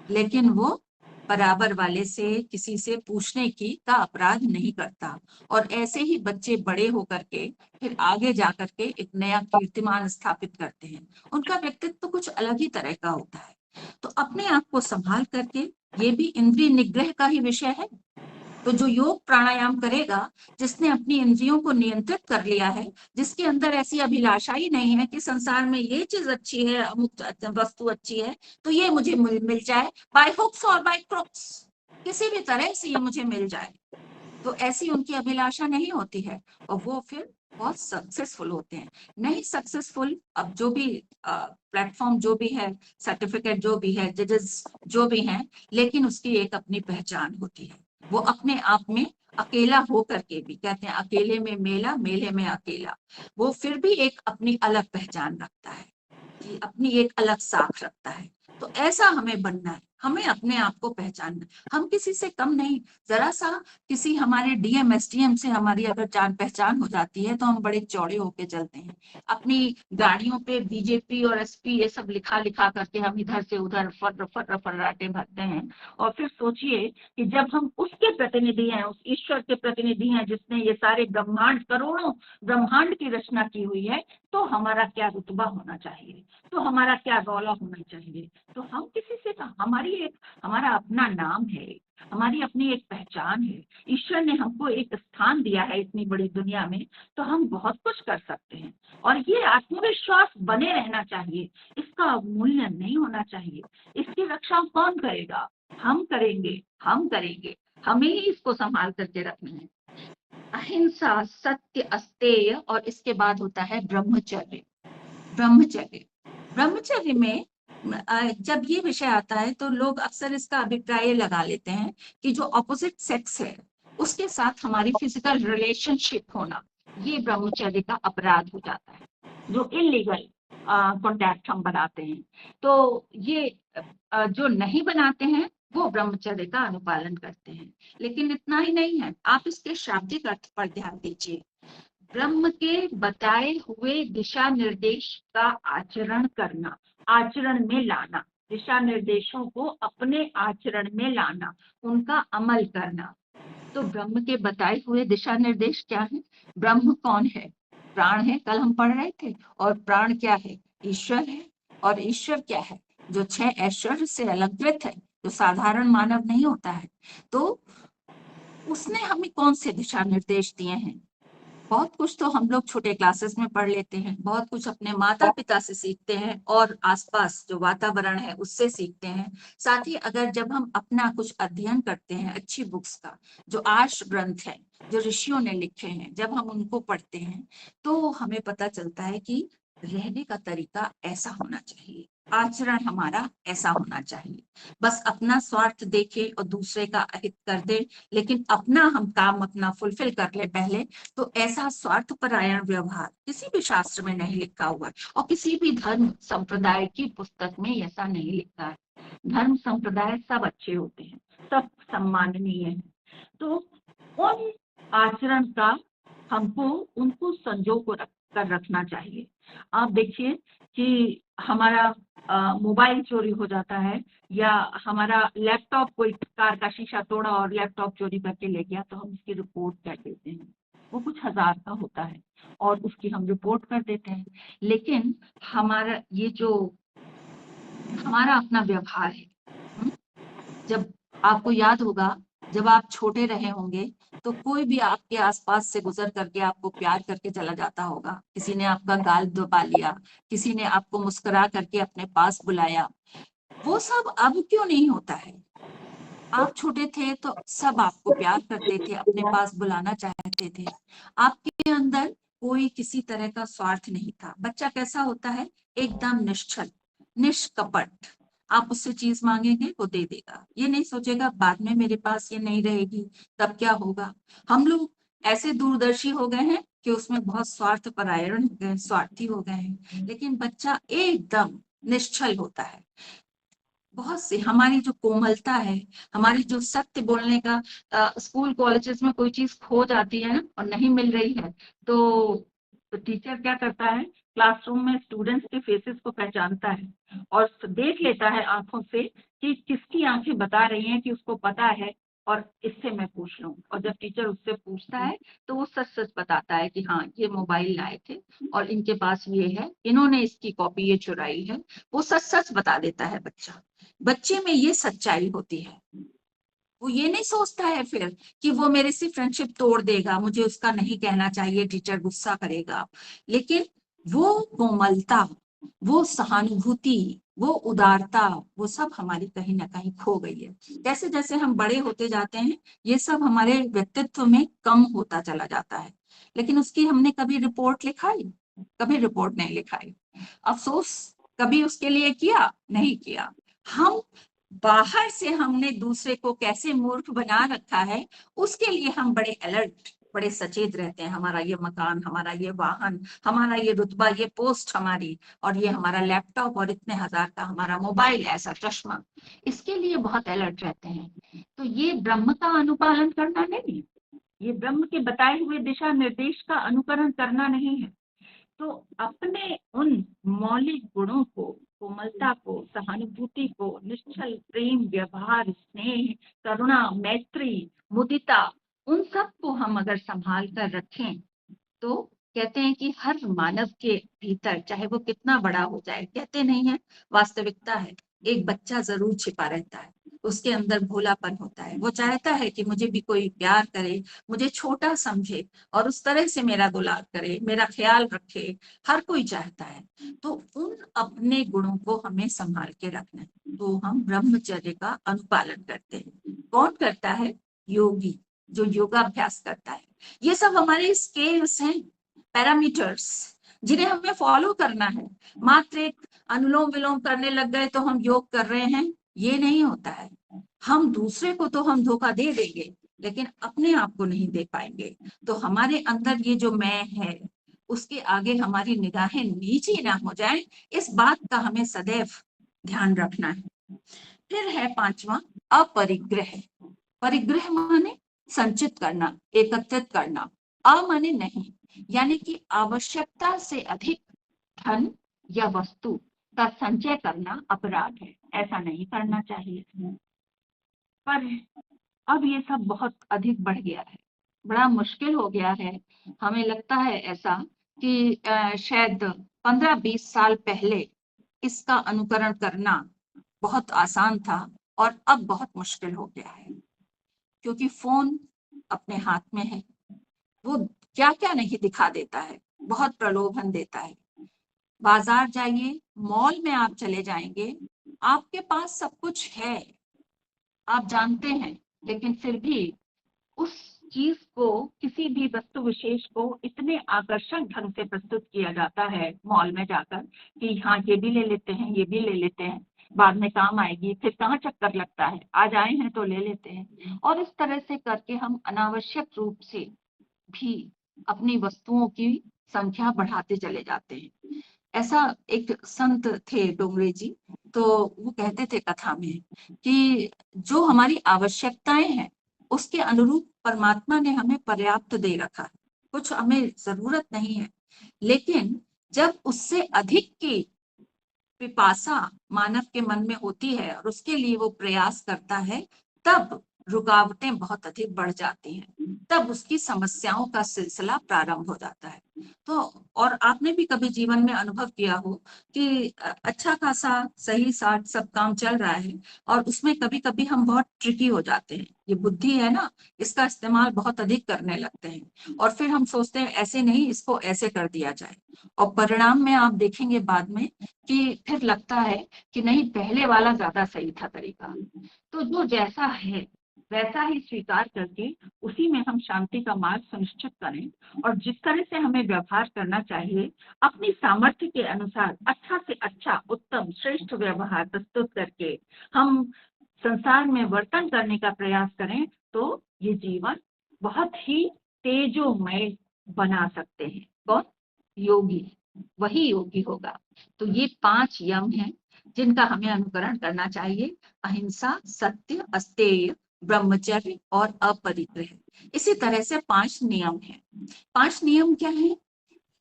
लेकिन वो बराबर वाले से किसी से पूछने की का अपराध नहीं करता। और ऐसे ही बच्चे बड़े होकर के फिर आगे जाकर के एक नया कीर्तिमान स्थापित करते हैं। उनका व्यक्तित्व तो कुछ अलग ही तरह का होता है। तो अपने आप को संभाल करके, ये भी इंद्रिय निग्रह का ही विषय है। तो जो योग प्राणायाम करेगा, जिसने अपनी इंद्रियों को नियंत्रित कर लिया है, जिसके अंदर ऐसी अभिलाषा ही नहीं है कि संसार में ये चीज अच्छी है, अमुक वस्तु अच्छी है तो ये मुझे मिल जाए बाय हुक्स और बाय क्रुक्स, किसी भी तरह से ये मुझे मिल जाए, तो ऐसी उनकी अभिलाषा नहीं होती है और वो फिर बहुत सक्सेसफुल होते हैं। नहीं सक्सेसफुल, अब जो भी प्लेटफॉर्म जो भी है, सर्टिफिकेट जो भी है, जजेस जो भी हैं, लेकिन उसकी एक अपनी पहचान होती है। वो अपने आप में अकेला हो करके भी, कहते हैं अकेले में मेला, मेले में अकेला, वो फिर भी एक अपनी अलग पहचान रखता है, कि अपनी एक अलग साख रखता है। तो ऐसा हमें बनना है, हमें अपने आप को पहचानना। हम किसी से कम नहीं। जरा सा किसी हमारे डीएम एसडीएम से हमारी अगर जान पहचान हो जाती है तो हम बड़े चौड़े होके चलते हैं। अपनी गाड़ियों पे बीजेपी और एसपी ये सब लिखा लिखा करके हम इधर से उधर फर्राटे भरते हैं। और फिर सोचिए कि जब हम उसके प्रतिनिधि हैं, उस ईश्वर के प्रतिनिधि हैं जिसने ये सारे ब्रह्मांड, करोड़ों ब्रह्मांड की रचना की हुई है, तो हमारा क्या रुतबा होना चाहिए, तो हमारा क्या रौला होना चाहिए। तो हम किसी से, हमारा अपना नाम है, हमारी अपनी एक पहचान है। ईश्वर ने हमको एक स्थान दिया है इतनी बड़ी दुनिया में, तो हम बहुत कुछ कर सकते हैं। और ये आत्मविश्वास बने रहना चाहिए, इसका अवमूल्यन नहीं होना चाहिए। इसकी रक्षा कौन करेगा? हम करेंगे, हम करेंगे, हमें ही इसको संभाल करके रखना है। अहिंसा, सत्य, अस्तेय, और इसके बाद होता है ब्रह्मचर्य। ब्रह्मचर्य, ब्रह्मचर्य में जब ये विषय आता है तो लोग अक्सर इसका अभिप्राय लगा लेते हैं कि जो ऑपोजिट सेक्स है उसके साथ हमारी फिजिकल रिलेशनशिप होना, ये ब्रह्मचर्य का अपराध हो जाता है, जो इलीगल कॉन्टैक्ट हम बनाते हैं। तो ये जो नहीं बनाते हैं वो ब्रह्मचर्य का अनुपालन करते हैं। लेकिन इतना ही नहीं है, आप इसके शाब्दिक अर्थ पर ध्यान दीजिए। ब्रह्म के बताए हुए दिशा निर्देश का आचरण करना, आचरण में लाना, दिशा निर्देशों को अपने आचरण में लाना, उनका अमल करना। तो ब्रह्म के बताए हुए दिशा निर्देश क्या है? ब्रह्म कौन है? प्राण है, कल हम पढ़ रहे थे। और प्राण क्या है? ईश्वर है। और ईश्वर क्या है? जो 6 ऐश्वर्य से अलंकृत है, जो साधारण मानव नहीं होता है। तो उसने हमें कौन से दिशा निर्देश दिए हैं? बहुत कुछ तो हम लोग छोटे क्लासेस में पढ़ लेते हैं, बहुत कुछ अपने माता पिता से सीखते हैं और आसपास जो वातावरण है उससे सीखते हैं। साथ ही अगर जब हम अपना कुछ अध्ययन करते हैं अच्छी बुक्स का, जो आर्ष ग्रंथ है, जो ऋषियों ने लिखे हैं, जब हम उनको पढ़ते हैं तो हमें पता चलता है कि रहने का तरीका ऐसा होना चाहिए, आचरण हमारा ऐसा होना चाहिए। बस अपना स्वार्थ देखे और दूसरे का अहित कर दे, लेकिन अपना हम काम अपना फुलफिल कर ले पहले, तो ऐसा स्वार्थपरायण व्यवहार किसी भी शास्त्र में नहीं लिखा हुआ है और किसी भी धर्म संप्रदाय की पुस्तक में ऐसा नहीं लिखा है। धर्म संप्रदाय सब अच्छे होते हैं, सब सम्माननीय है। तो उन आचरण का हमको उनको संजो को कर रखना चाहिए। आप देखिए कि हमारा मोबाइल चोरी हो जाता है या हमारा लैपटॉप, कोई कार का शीशा तोड़ा और लैपटॉप चोरी करके ले गया, तो हम उसकी रिपोर्ट कर देते हैं। वो कुछ हजार का होता है और उसकी हम रिपोर्ट कर देते हैं। लेकिन हमारा ये जो हमारा अपना व्यवहार है, हुँ? जब आपको याद होगा, जब आप छोटे रहे होंगे तो कोई भी आपके आसपास से गुजर करके आपको प्यार करके चला जाता होगा। किसी ने आपका गाल दबा लिया, किसी ने आपको मुस्कुरा करके अपने पास बुलाया। वो सब अब क्यों नहीं होता है? आप छोटे थे तो सब आपको प्यार करते थे, अपने पास बुलाना चाहते थे। आपके अंदर कोई किसी तरह का स्वार्थ नहीं था। बच्चा कैसा होता है? एकदम निश्चल, निष्कपट। आप उससे चीज मांगेंगे वो दे देगा, ये नहीं सोचेगा बाद में मेरे पास ये नहीं रहेगी तब क्या होगा। हम लोग ऐसे दूरदर्शी हो गए हैं कि उसमें बहुत स्वार्थ परायण हो गए, स्वार्थी हो गए हैं। लेकिन बच्चा एकदम निश्चल होता है। बहुत सी हमारी जो कोमलता है, हमारी जो सत्य बोलने का, स्कूल कॉलेजेस में कोई चीज खो जाती है ना और नहीं मिल रही है, तो टीचर क्या करता है, क्लासरूम में स्टूडेंट्स के फेसेस को पहचानता है और देख लेता है आंखों से कि किसकी आंखें बता रही हैं कि उसको पता है और इससे मैं पूछ लूं। और जब टीचर उससे पूछता है तो वो सच सच बताता है कि हाँ ये मोबाइल लाए थे और इनके पास ये है, इन्होंने इसकी कॉपी ये चुराई है। वो सच सच बता देता है बच्चा। बच्चे में ये सच्चाई होती है। वो ये नहीं सोचता है फिर कि वो मेरे से फ्रेंडशिप तोड़ देगा, मुझे उसका नहीं कहना चाहिए, टीचर गुस्सा करेगा। लेकिन वो कोमलता, वो सहानुभूति, वो उदारता, वो सब हमारी कहीं ना कहीं खो गई है। जैसे जैसे हम बड़े होते जाते हैं ये सब हमारे व्यक्तित्व में कम होता चला जाता है। लेकिन उसकी हमने कभी रिपोर्ट लिखाई? कभी रिपोर्ट नहीं लिखाई। अफसोस कभी उसके लिए किया? नहीं किया। हम बाहर से हमने दूसरे को कैसे मूर्ख बना रखा है, उसके लिए हम बड़े अलर्ट, बड़े सचेत रहते हैं। हमारा ये मकान, हमारा ये वाहन, हमारा ये रुतबा, ये पोस्ट हमारी, और ये हमारा लैपटॉप और इतने हजार का हमारा मोबाइल, ऐसा चश्मा, इसके लिए बहुत अलर्ट रहते हैं। तो ये ब्रह्म का अनुपालन करना नहीं है, ये ब्रह्म के बताए हुए दिशा निर्देश का अनुकरण करना नहीं है। तो अपने उन मौलिक गुणों को, कोमलता को, सहानुभूति को, निश्चल प्रेम, व्यवहार, स्नेह, करुणा, मैत्री, मुदिता, उन सब को हम अगर संभाल कर रखें तो कहते हैं कि हर मानव के भीतर, चाहे वो कितना बड़ा हो जाए, कहते नहीं है, वास्तविकता है, एक बच्चा जरूर छिपा रहता है। उसके अंदर भोलापन होता है, वो चाहता है कि मुझे भी कोई प्यार करे, मुझे छोटा समझे और उस तरह से मेरा दुलार करे, मेरा ख्याल रखे। हर कोई चाहता है। तो उन अपने गुणों को हमें संभाल के रखना है। तो हम ब्रह्मचर्य का अनुपालन करते हैं। कौन करता है? योगी, जो योगाभ्यास करता है। ये सब हमारे स्केल्स हैं, पैरामीटर्स, जिन्हें हमें फॉलो करना है। मात्र एक अनुलोम विलोम करने लग गए तो हम योग कर रहे हैं, ये नहीं होता है। हम दूसरे को तो हम धोखा दे देंगे लेकिन अपने आप को नहीं दे पाएंगे। तो हमारे अंदर ये जो मैं है, उसके आगे हमारी निगाहें नीची ना हो जाए, इस बात का हमें सदैव ध्यान रखना है। फिर है पांचवा, अपरिग्रह। परिग्रह माने संचित करना, एकत्रित करना। अ माने नहीं, यानी कि आवश्यकता से अधिक धन या वस्तु का संचय करना अपराध है, ऐसा नहीं करना चाहिए। पर अब ये सब बहुत अधिक बढ़ गया है, बड़ा मुश्किल हो गया है। हमें लगता है ऐसा कि शायद 15-20 साल पहले इसका अनुकरण करना बहुत आसान था और अब बहुत मुश्किल हो गया है, क्योंकि फोन अपने हाथ में है। वो क्या क्या नहीं दिखा देता है, बहुत प्रलोभन देता है। बाजार जाइए, मॉल में आप चले जाएंगे, आपके पास सब कुछ है, आप जानते हैं, लेकिन फिर भी उस चीज को, किसी भी वस्तु विशेष को इतने आकर्षक ढंग से प्रस्तुत किया जाता है मॉल में जाकर कि हाँ ये भी ले लेते हैं, ये भी ले लेते हैं, बाद में काम आएगी, फिर कहाँ चक्कर लगता है, आज आए हैं तो ले लेते हैं। और इस तरह से करके हम अनावश्यक रूप से भी अपनी वस्तुओं की संख्या बढ़ाते चले जाते हैं। ऐसा एक संत थे डोंगरे जी, तो वो कहते थे कथा में कि जो हमारी आवश्यकताएं हैं उसके अनुरूप परमात्मा ने हमें पर्याप्त दे रखा है, कुछ हमें जरूरत नहीं है, लेकिन जब उससे अधिक की पिपासा मानव के मन में होती है और उसके लिए वो प्रयास करता है, तब रुकावटें बहुत अधिक बढ़ जाती हैं, तब उसकी समस्याओं का सिलसिला प्रारंभ हो जाता है। तो और आपने भी कभी जीवन में अनुभव किया हो कि अच्छा खासा सही साथ सब काम चल रहा है और उसमें कभी कभी हम बहुत ट्रिकी हो जाते हैं, ये बुद्धि है ना, इसका इस्तेमाल बहुत अधिक करने लगते हैं और फिर हम सोचते हैं ऐसे नहीं, इसको ऐसे कर दिया जाए, और परिणाम में आप देखेंगे बाद में कि फिर लगता है कि नहीं, पहले वाला ज्यादा सही था तरीका। तो जो जैसा है वैसा ही स्वीकार करके उसी में हम शांति का मार्ग सुनिश्चित करें, और जिस तरह से हमें व्यवहार करना चाहिए अपनी सामर्थ्य के अनुसार अच्छा से अच्छा उत्तम श्रेष्ठ व्यवहार प्रस्तुत करके हम संसार में वर्तन करने का प्रयास करें, तो ये जीवन बहुत ही तेजोमय बना सकते हैं। कौन? योगी, वही योगी होगा। तो ये 5 यम हैं जिनका हमें अनुकरण करना चाहिए: अहिंसा, सत्य, अस्तेय, ब्रह्मचर्य और अपरिग्रह। इसी तरह से 5 नियम हैं। 5 नियम क्या हैं?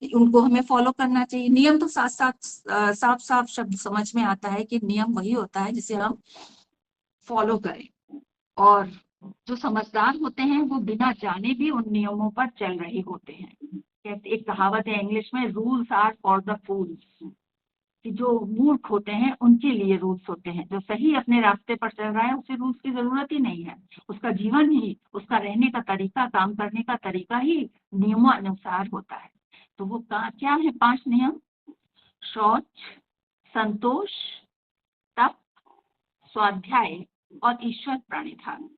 उनको हमें फॉलो करना चाहिए। नियम तो साथ साथ साफ साफ शब्द समझ में आता है कि नियम वही होता है जिसे हम फॉलो करें, और जो समझदार होते हैं वो बिना जाने भी उन नियमों पर चल रहे होते हैं। एक कहावत है इंग्लिश में, rules are for the fools, कि जो मूर्ख होते हैं उनके लिए रूल्स होते हैं, जो सही अपने रास्ते पर चल रहा है उसे रूल्स की जरूरत ही नहीं है, उसका जीवन ही, उसका रहने का तरीका, काम करने का तरीका ही नियमों अनुसार होता है। तो वो क्या है 5 नियम? शौच, संतोष, तप, स्वाध्याय और ईश्वर प्रणिधान।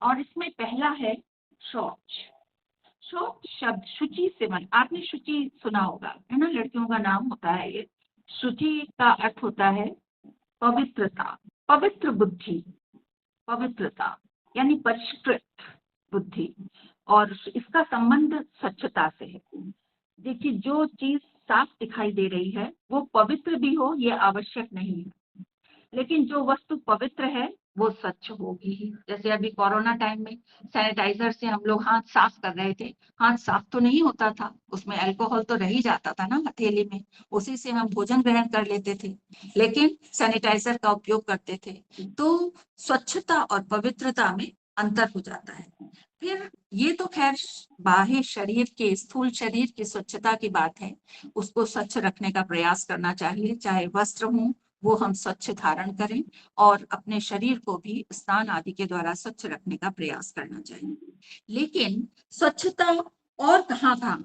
और इसमें पहला है शौच। शौच शब्द शुचि से बन, आपने शुचि सुना होगा, है ना, लड़कियों का नाम होता है ये। शुचि का अर्थ होता है पवित्रता, पवित्र बुद्धि, पवित्रता यानी परिष्कृत बुद्धि, और इसका संबंध स्वच्छता से है। देखिए, जो चीज साफ दिखाई दे रही है वो पवित्र भी हो ये आवश्यक नहीं है, लेकिन जो वस्तु पवित्र है वो स्वच्छ होगी ही। जैसे अभी कोरोना टाइम में सैनिटाइजर से हम लोग हाथ साफ कर रहे थे, हाथ साफ तो नहीं होता था, उसमें अल्कोहल तो रह ही जाता था ना हथेली में, उसी से हम भोजन ग्रहण कर लेते थे, लेकिन सैनिटाइजर का उपयोग करते थे। तो स्वच्छता और पवित्रता में अंतर हो जाता है। फिर ये तो खैर बाह्य शरीर के, स्थूल शरीर की स्वच्छता की बात है, उसको स्वच्छ रखने का प्रयास करना चाहिए, चाहे वस्त्र हो वो हम स्वच्छ धारण करें, और अपने शरीर को भी स्नान आदि के द्वारा स्वच्छ रखने का प्रयास करना चाहिए। लेकिन स्वच्छता और कहाँ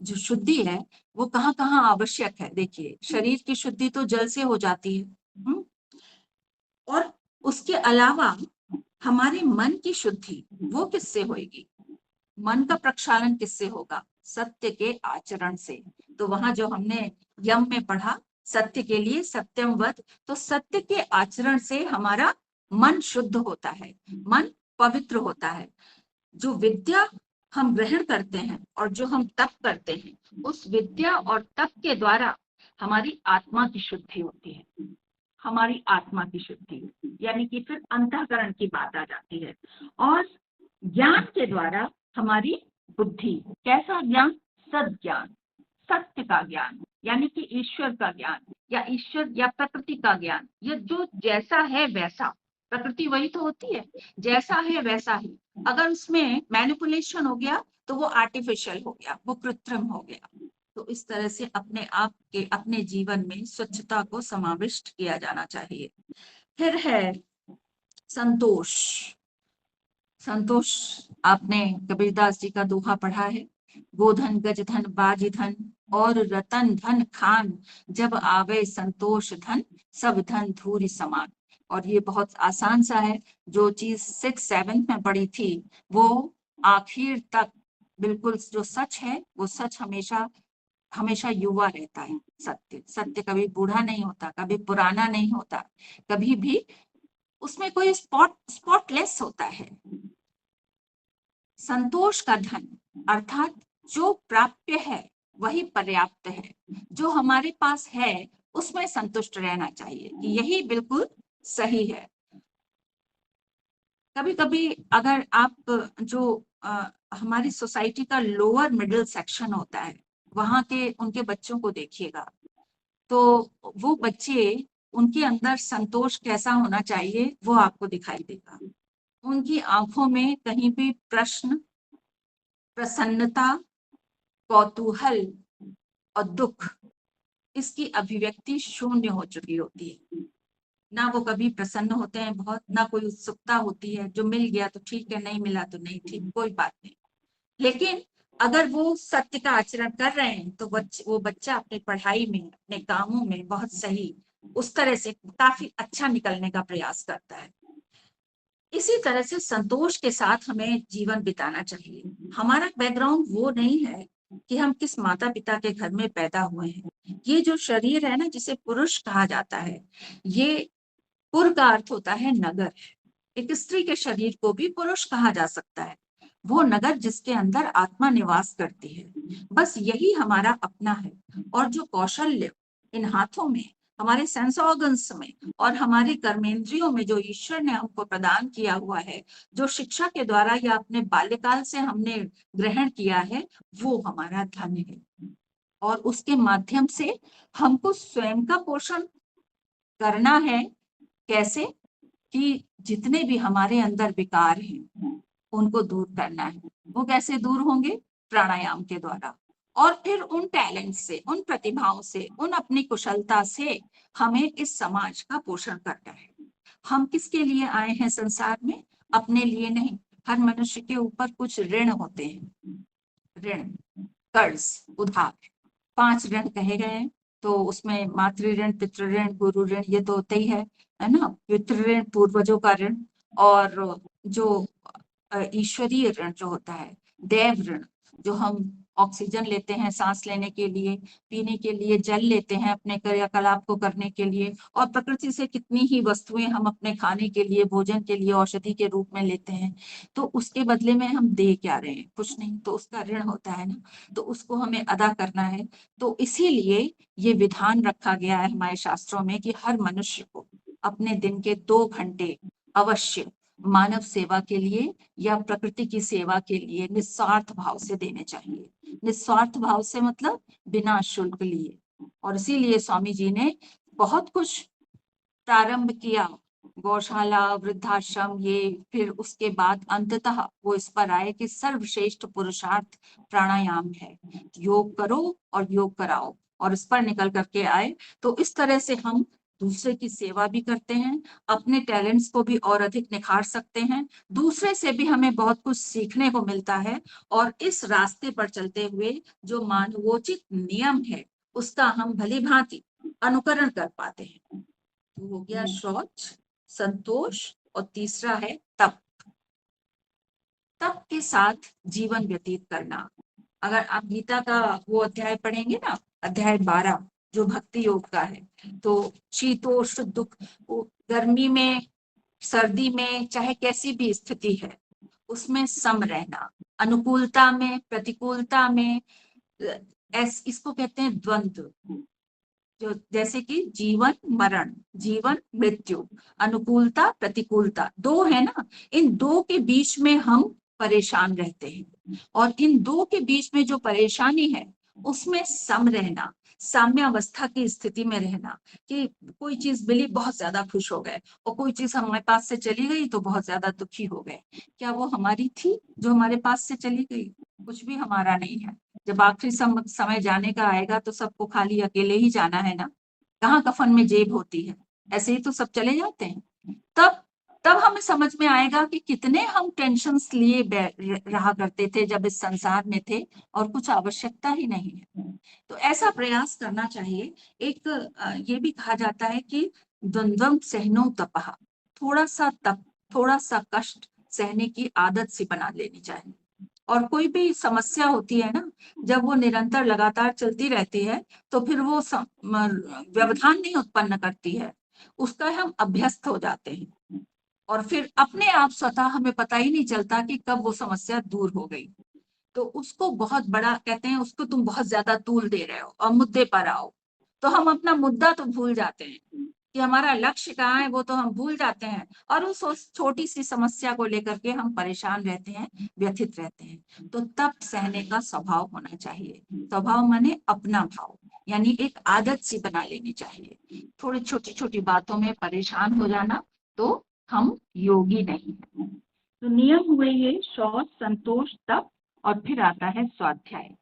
जो शुद्धि है वो कहाँ आवश्यक है? देखिए, शरीर की शुद्धि तो जल से हो जाती है, और उसके अलावा हमारे मन की शुद्धि वो किससे होगी? मन का प्रक्षालन किससे होगा? सत्य के आचरण से। तो वहां जो हमने यम में पढ़ा, सत्य के लिए सत्यम वद, तो सत्य के आचरण से हमारा मन शुद्ध होता है, मन पवित्र होता है। जो विद्या हम ग्रहण करते हैं और जो हम तप करते हैं, उस विद्या और तप के द्वारा हमारी आत्मा की शुद्धि होती है, हमारी आत्मा की शुद्धि, यानी कि फिर अंतःकरण की बात आ जाती है। और ज्ञान के द्वारा हमारी बुद्धि, कैसा ज्ञान? सद्ज्ञान, सत्य का ज्ञान, यानी कि ईश्वर का ज्ञान, या ईश्वर या प्रकृति का ज्ञान। ये जो जैसा है वैसा, प्रकृति वही तो होती है, जैसा है वैसा ही। अगर उसमें मैनिपुलेशन हो गया तो वो आर्टिफिशियल हो गया, वो कृत्रिम हो गया। तो इस तरह से अपने आप के, अपने जीवन में स्वच्छता को समाविष्ट किया जाना चाहिए। फिर है संतोष। संतोष, आपने कबीरदास जी का दोहा पढ़ा है, गोधन गज धन बाज धन और रतन धन खान, जब आवे संतोष धन सब धन धूरि समान। और ये बहुत आसान सा है, जो चीज 6th 7th में पढ़ी थी वो आखिर तक बिल्कुल जो सच है वो सच हमेशा हमेशा युवा रहता है। सत्य सत्य कभी बूढ़ा नहीं होता, कभी पुराना नहीं होता, कभी भी उसमें कोई स्पॉटलेस होता है। संतोष का धन अर्थात जो प्राप्य है वही पर्याप्त है, जो हमारे पास है उसमें संतुष्ट रहना चाहिए, कि यही बिल्कुल सही है। कभी कभी अगर आप जो हमारी सोसाइटी का लोअर मिडिल सेक्शन होता है, वहां के उनके बच्चों को देखिएगा, तो वो बच्चे, उनके अंदर संतोष कैसा होना चाहिए वो आपको दिखाई देगा। उनकी आंखों में कहीं भी प्रश्न, प्रसन्नता, कौतूहल और दुख, इसकी अभिव्यक्ति शून्य हो चुकी होती है। ना वो कभी प्रसन्न होते हैं बहुत, ना कोई उत्सुकता होती है, जो मिल गया तो ठीक है, नहीं मिला तो नहीं ठीक, कोई बात नहीं। लेकिन अगर वो सत्य का आचरण कर रहे हैं तो वो बच्चा अपनी पढ़ाई में, अपने कामों में बहुत सही, उस तरह से काफी अच्छा निकलने का प्रयास करता है। इसी तरह से संतोष के साथ हमें जीवन बिताना चाहिए। हमारा बैकग्राउंड वो नहीं है कि हम किस माता पिता के घर में पैदा हुए हैं। ये जो शरीर है ना, जिसे पुरुष कहा जाता है, ये पुर का अर्थ होता है नगर। एक स्त्री के शरीर को भी पुरुष कहा जा सकता है, वो नगर जिसके अंदर आत्मा निवास करती है। बस यही हमारा अपना है। और जो कौशल्य इन हाथों में, हमारे सेंस ऑर्गन्स में और हमारे कर्मेंद्रियों में जो ईश्वर ने हमको प्रदान किया हुआ है, जो शिक्षा के द्वारा या अपने बाल्यकाल से हमने ग्रहण किया है, वो हमारा धन है। और उसके माध्यम से हमको स्वयं का पोषण करना है। कैसे? कि जितने भी हमारे अंदर विकार हैं उनको दूर करना है। वो कैसे दूर होंगे? प्राणायाम के द्वारा। और फिर उन टैलेंट से, उन प्रतिभाओं से, उन अपनी कुशलता से हमें इस समाज का पोषण करना है। हम किसके लिए आए हैं संसार में? अपने लिए नहीं। हर मनुष्य के ऊपर कुछ ऋण होते हैं, ऋण, कर्ज, उधार। 5 ऋण कहे गए हैं। तो उसमें मातृ ऋण, पितृ ऋण, गुरु ऋण, ये तो होते ही है ना। पितृ ऋण पूर्वजों का ऋण, और जो ईश्वरीय ऋण जो होता है, देव ऋण, जो हम ऑक्सीजन लेते हैं सांस लेने के लिए, पीने के लिए जल लेते हैं अपने क्रियाकलाप को करने के लिए, और प्रकृति से कितनी ही वस्तुएं हम अपने खाने के लिए, भोजन के लिए, औषधि के रूप में लेते हैं। तो उसके बदले में हम दे क्या रहे हैं? कुछ नहीं। तो उसका ऋण होता है ना, तो उसको हमें अदा करना है। तो इसीलिए ये विधान रखा गया है हमारे शास्त्रों में कि हर मनुष्य को अपने दिन के 2 घंटे अवश्य मानव सेवा के लिए या प्रकृति की सेवा के लिए निस्वार्थ भाव से देने चाहिए। निस्वार्थ भाव से मतलब बिना शुल्क लिए। और इसीलिए स्वामी जी ने बहुत कुछ प्रारंभ किया, गौशाला, वृद्धाश्रम, ये। फिर उसके बाद अंततः वो इस पर आए कि सर्वश्रेष्ठ पुरुषार्थ प्राणायाम है, योग करो और योग कराओ, और इस पर निकल करके आए। तो इस तरह से हम दूसरे की सेवा भी करते हैं, अपने टैलेंट्स को भी और अधिक निखार सकते हैं, दूसरे से भी हमें बहुत कुछ सीखने को मिलता है। और इस रास्ते पर चलते हुए जो मानवोचित नियम है उसका हम भली भांति अनुकरण कर पाते हैं। तो हो गया शौच, संतोष, और तीसरा है तप। तप के साथ जीवन व्यतीत करना। अगर आप गीता का वो अध्याय पढ़ेंगे ना, अध्याय 12, जो भक्ति योग का है, तो शीतोष्ण दुख, गर्मी में, सर्दी में, चाहे कैसी भी स्थिति है, उसमें सम रहना, अनुकूलता में, प्रतिकूलता में, इसको कहते हैं द्वंद्व। जो जैसे कि जीवन मरण, जीवन मृत्यु, अनुकूलता प्रतिकूलता, 2 है ना, इन 2 के बीच में हम परेशान रहते हैं। और इन 2 के बीच में जो परेशानी है उसमें सम रहना, साम्यावस्था की स्थिति में रहना, कि कोई चीज मिली बहुत ज्यादा खुश हो गए, और कोई चीज हमारे पास से चली गई तो बहुत ज्यादा दुखी हो गए। क्या वो हमारी थी जो हमारे पास से चली गई? कुछ भी हमारा नहीं है। जब आखिरी समय जाने का आएगा तो सबको खाली अकेले ही जाना है ना। कहाँ कफन में जेब होती है? ऐसे ही तो सब चले जाते हैं। तब तब हमें समझ में आएगा कि कितने हम टेंशन्स लिए रहा करते थे जब इस संसार में थे, और कुछ आवश्यकता ही नहीं है। तो ऐसा प्रयास करना चाहिए। एक ये भी कहा जाता है कि द्वंद्वम सहनो तपः, थोड़ा सा तप, थोड़ा सा कष्ट सहने की आदत सी बना लेनी चाहिए। और कोई भी समस्या होती है ना, जब वो निरंतर लगातार चलती रहती है, तो फिर वो व्यवधान नहीं उत्पन्न करती है, उसका हम अभ्यस्त हो जाते हैं, और फिर अपने आप स्वतः हमें पता ही नहीं चलता कि कब वो समस्या दूर हो गई। तो उसको बहुत बड़ा कहते हैं, उसको तुम बहुत ज्यादा तूल दे रहे हो और मुद्दे पर आओ, तो हम अपना मुद्दा तो भूल जाते हैं कि हमारा लक्ष्य कहाँ है, वो तो हम भूल जाते हैं, और उस छोटी सी समस्या को लेकर के हम परेशान रहते हैं, व्यथित रहते हैं। तो तब सहने का स्वभाव होना चाहिए। स्वभाव माने अपना भाव, यानी एक आदत सी बना लेनी चाहिए। थोड़ी छोटी छोटी बातों में परेशान हो जाना, तो हम योगी नहीं हैं। तो नियम हुए ये शौच, संतोष, तप, और फिर आता है स्वाध्याय।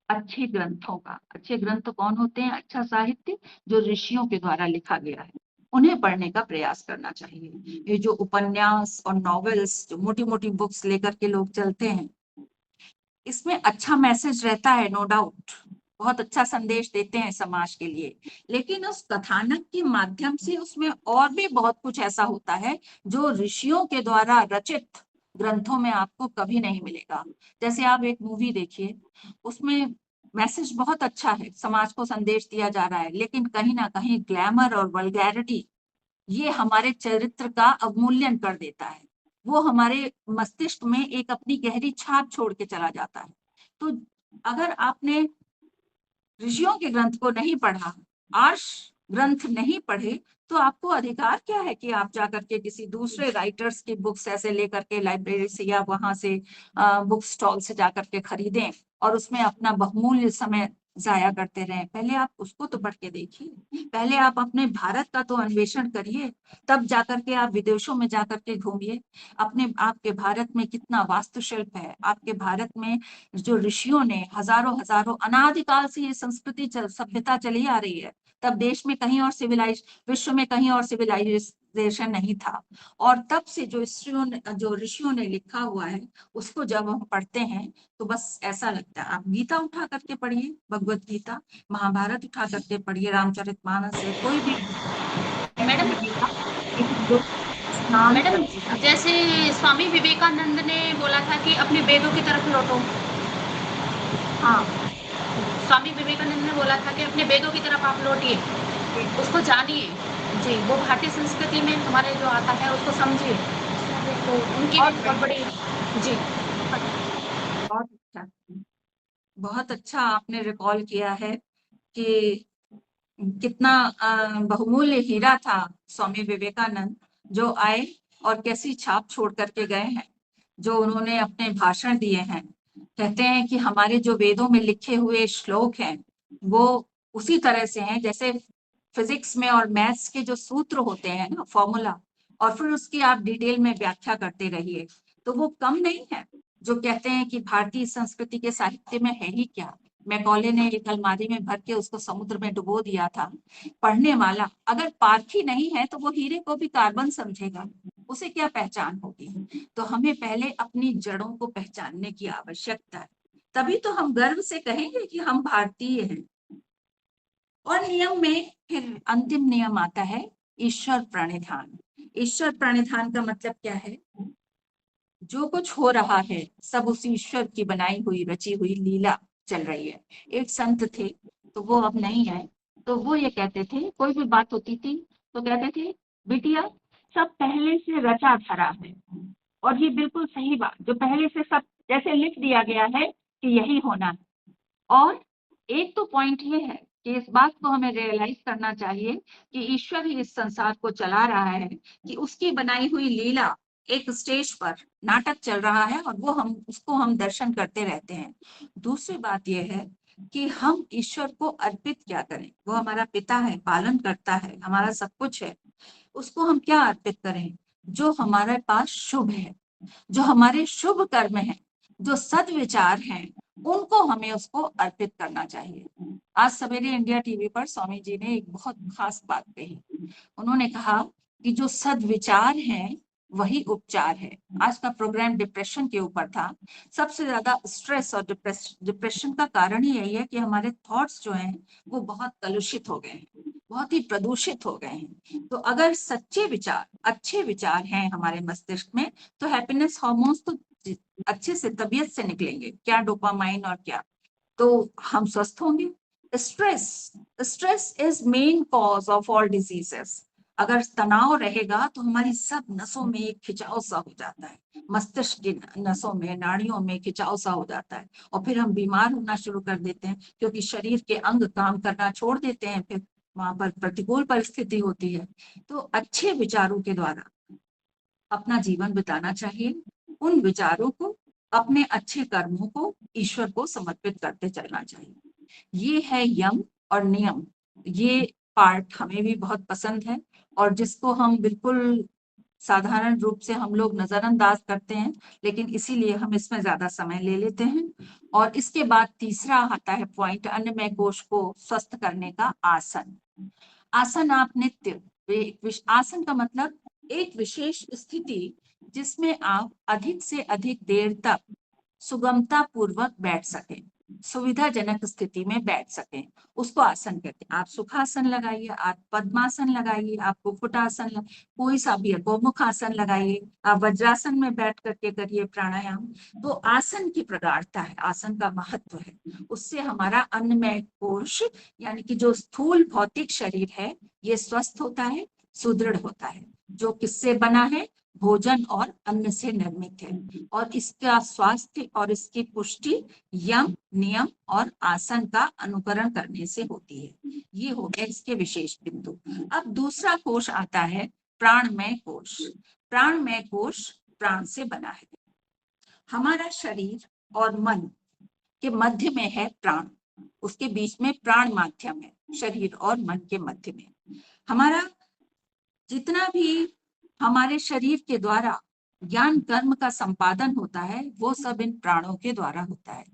अच्छे ग्रंथों का, अच्छे ग्रंथ कौन होते हैं? अच्छा साहित्य जो ऋषियों के द्वारा लिखा गया है, उन्हें पढ़ने का प्रयास करना चाहिए। ये जो उपन्यास और नॉवेल्स, जो मोटी मोटी बुक्स लेकर के लोग चलते हैं, इसमें अच्छा मैसेज रहता है, नो डाउट, बहुत अच्छा संदेश देते हैं समाज के लिए, लेकिन उस कथानक के माध्यम से उसमें और भी बहुत कुछ ऐसा होता है जो ऋषियों के द्वारा रचित ग्रंथों में आपको कभी नहीं मिलेगा। जैसे आप एक मूवी देखिए, उसमें मैसेज बहुत अच्छा है, समाज को संदेश दिया जा रहा है, लेकिन कहीं ना कहीं ग्लैमर और वल्गैरिटी ये हमारे चरित्र का अवमूल्यन कर देता है। वो हमारे मस्तिष्क में एक अपनी गहरी छाप छोड़ के चला जाता है। तो अगर आपने ऋषियों के ग्रंथ को नहीं पढ़ा, आर्ष ग्रंथ नहीं पढ़े, तो आपको अधिकार क्या है कि आप जाकर के किसी दूसरे राइटर्स की बुक्स ऐसे लेकर के लाइब्रेरी से या वहां से बुक स्टॉल से जाकर के खरीदें और उसमें अपना बहुमूल्य समय जाया करते रहें। पहले आप उसको तो पढ़ के देखिए, पहले आप अपने भारत का तो अन्वेषण करिए, तब जाकर के आप विदेशों में जाकर के घूमिए। अपने आपके भारत में कितना वास्तुशिल्प है, आपके भारत में जो ऋषियों ने हजारों हजारों अनादिकाल से ये संस्कृति सभ्यता चली आ रही है, तब देश में कहीं और विश्व में कहीं और सिविलाइजेशन नहीं था। और तब से जो ऋषियों ने लिखा हुआ है, उसको जब हम पढ़ते हैं तो बस ऐसा लगता है। आप गीता उठा करके पढ़िए, भगवत गीता, महाभारत उठा करके पढ़िए, रामचरितमानस है, कोई भी मैडम स्नान मैडम करके। जैसे स्वामी विवेकानंद ने बोला था कि अपने वेदों की तरफ लौटो। हाँ, स्वामी विवेकानंद ने बोला था कि अपने वेदों की तरफ आप लौटिए, उसको जानिए। जी, वो भारतीय संस्कृति में हमारे जो आता है उसको समझिए। तो उनकी भी बहुत बड़ी जी बहुत अच्छा, बहुत अच्छा आपने रिकॉल किया है कि कितना बहुमूल्य हीरा था स्वामी विवेकानंद, जो आए और कैसी छाप छोड़ करके गए हैं, जो उन्होंने अपने भाषण दिए हैं। कहते हैं कि हमारे जो वेदों में लिखे हुए श्लोक हैं, वो उसी तरह से हैं जैसे फिजिक्स में और मैथ्स के जो सूत्र होते हैं ना, फॉर्मूला, और फिर उसकी आप डिटेल में व्याख्या करते रहिए, तो वो कम नहीं है। जो कहते हैं कि भारतीय संस्कृति के साहित्य में है ही क्या, मैकॉले ने एक अलमारी में भर के उसको समुद्र में डुबो दिया था। पढ़ने वाला अगर पारखी नहीं है तो वो हीरे को भी कार्बन समझेगा, उसे क्या पहचान होगी। तो हमें पहले अपनी जड़ों को पहचानने की आवश्यकता है, तभी तो हम गर्व से कहेंगे कि हम भारतीय हैं। और नियम में फिर अंतिम नियम आता है ईश्वर प्रणिधान। ईश्वर प्रणिधान का मतलब क्या है? जो कुछ हो रहा है सब उस ईश्वर की बनाई हुई रची हुई लीला चल रही है। एक संत थे, तो वो अब नहीं है, तो वो ये कहते थे, कोई भी बात होती थी तो कहते थे, बिटिया सब पहले से रचा धरा है। और ये बिल्कुल सही बात, जो पहले से सब जैसे लिख दिया गया है कि यही होना है। और एक तो पॉइंट ये है कि इस बात को हमें रियलाइज करना चाहिए कि ईश्वर ही इस संसार को चला रहा है, कि उसकी बनाई हुई लीला एक स्टेज पर नाटक चल रहा है और वो उसको हम दर्शन करते रहते हैं। दूसरी बात यह है कि हम ईश्वर को अर्पित क्या करें। वो हमारा पिता है, पालन करता है, हमारा सब कुछ है, उसको हम क्या अर्पित करें? जो हमारे पास शुभ है, जो हमारे शुभ कर्म हैं, जो सद्विचार हैं, उनको हमें उसको अर्पित करना चाहिए। आज सवेरे इंडिया टीवी पर स्वामी जी ने एक बहुत खास बात कही। उन्होंने कहा कि जो सद्विचार हैं वही उपचार है। आज का प्रोग्राम डिप्रेशन के ऊपर था। सबसे ज्यादा स्ट्रेस और डिप्रेशन का कारण ही यही है कि हमारे थॉट्स जो हैं वो बहुत कलुषित हो गए हैं, बहुत ही प्रदूषित हो गए हैं। तो अगर सच्चे विचार, अच्छे विचार हैं हमारे मस्तिष्क में, तो हैप्पीनेस हार्मोन्स तो अच्छे से तबीयत से निकलेंगे, क्या डोपामाइन और क्या, तो हम स्वस्थ होंगे। Stress stress is main cause of all diseases. अगर तनाव रहेगा तो हमारी सब नसों में एक खिंचाव सा हो जाता है, मस्तिष्क की नसों में, नाड़ियों में खिंचाव सा हो जाता है, और फिर हम बीमार होना शुरू कर देते हैं, क्योंकि शरीर के अंग काम करना छोड़ देते हैं, फिर वहां पर प्रतिकूल परिस्थिति होती है। तो अच्छे विचारों के द्वारा अपना जीवन बिताना चाहिए। उन विचारों को, अपने अच्छे कर्मों को ईश्वर को समर्पित करते चलना चाहिए। ये है यम और नियम। ये पार्ट हमें भी बहुत पसंद है, और जिसको हम बिल्कुल साधारण रूप से हम लोग नजरअंदाज करते हैं, लेकिन इसीलिए हम इसमें ज्यादा समय ले लेते हैं। और इसके बाद तीसरा आता है पॉइंट, अन्नमय कोश को स्वस्थ करने का आसन। आसन आप नित्य, आसन का मतलब एक विशेष स्थिति जिसमें आप अधिक से अधिक देर तक सुगमता पूर्वक बैठ सकें, सुविधाजनक स्थिति में बैठ सकें, उसको आसन कहते हैं। आप सुखासन लगाइए, आप पद्मासन लगाइए, आप कुक्कुटासन, कोई सा भी है, गोमुख आसन लगाइए, आप वज्रासन में बैठ करके करिए प्राणायाम। तो आसन की प्रगाढ़ता है, आसन का महत्व है। उससे हमारा अन्नमय कोश, यानी कि जो स्थूल भौतिक शरीर है, ये स्वस्थ होता है, सुदृढ़ होता है, जो किससे बना है, भोजन और अन्न से निर्मित है। और इसका स्वास्थ्य और इसकी पुष्टि यम, नियम और आसन का अनुकरण करने से होती है। ये हो गया इसके विशेष बिंदु। अब दूसरा कोश आता है प्राणमय कोश। प्राणमय कोश प्राण से बना है। हमारा शरीर और मन के मध्य में है प्राण, उसके बीच में प्राण माध्यम है, शरीर और मन के मध्य में। हमारा जितना भी हमारे शरीर के द्वारा ज्ञान कर्म का संपादन होता है, वो सब इन प्राणों के द्वारा होता है।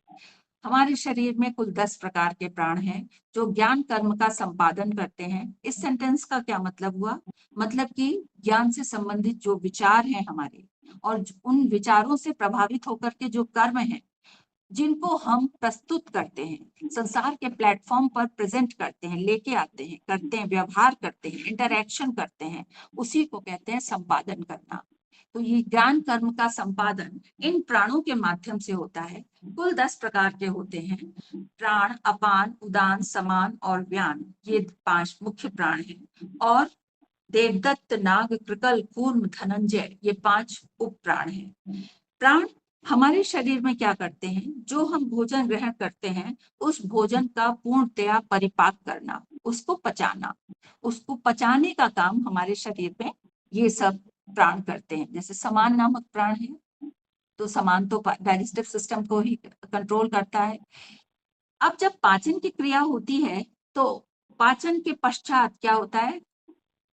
हमारे शरीर में कुल 10 प्रकार के प्राण हैं जो ज्ञान कर्म का संपादन करते हैं। इस सेंटेंस का क्या मतलब हुआ? मतलब कि ज्ञान से संबंधित जो विचार हैं हमारे, और उन विचारों से प्रभावित होकर के जो कर्म हैं, जिनको हम प्रस्तुत करते हैं, संसार के प्लेटफॉर्म पर प्रेजेंट करते हैं, लेके आते हैं, करते हैं, व्यवहार करते हैं, इंटरैक्शन करते हैं, उसी को कहते हैं संपादन करना। तो ये ज्ञान कर्म का संपादन इन प्राणों के माध्यम से होता है। कुल 10 प्रकार के होते हैं। प्राण, अपान, उदान, समान और व्यान, ये 5 मुख्य प्राण हैं। और देवदत्त, नाग, कृकल, कूर्म, धनंजय, ये 5 उप प्राण हैं। प्राण हमारे शरीर में क्या करते हैं? जो हम भोजन ग्रहण करते हैं, उस भोजन का पूर्णतया परिपाक करना, उसको पचाना, उसको पचाने का काम हमारे शरीर में ये सब प्राण करते हैं। जैसे समान नामक प्राण है, तो समान तो डाइजेस्टिव सिस्टम को ही कंट्रोल करता है। अब जब पाचन की क्रिया होती है, तो पाचन के पश्चात क्या होता है,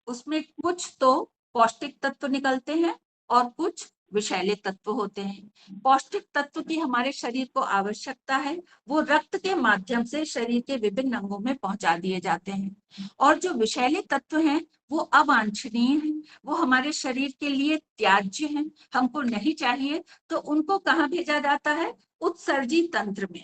उसमें कुछ तो पौष्टिक तत्व निकलते हैं और कुछ विषैले तत्व होते हैं। पौष्टिक तत्व की हमारे शरीर को आवश्यकता है, वो रक्त के माध्यम से शरीर के विभिन्न अंगों में पहुंचा दिए जाते हैं। और जो विषैले तत्व हैं वो अवांछनीय हैं, वो हमारे शरीर के लिए त्याज्य हैं, हमको नहीं चाहिए, तो उनको कहाँ भेजा जाता है? उत्सर्जी तंत्र में,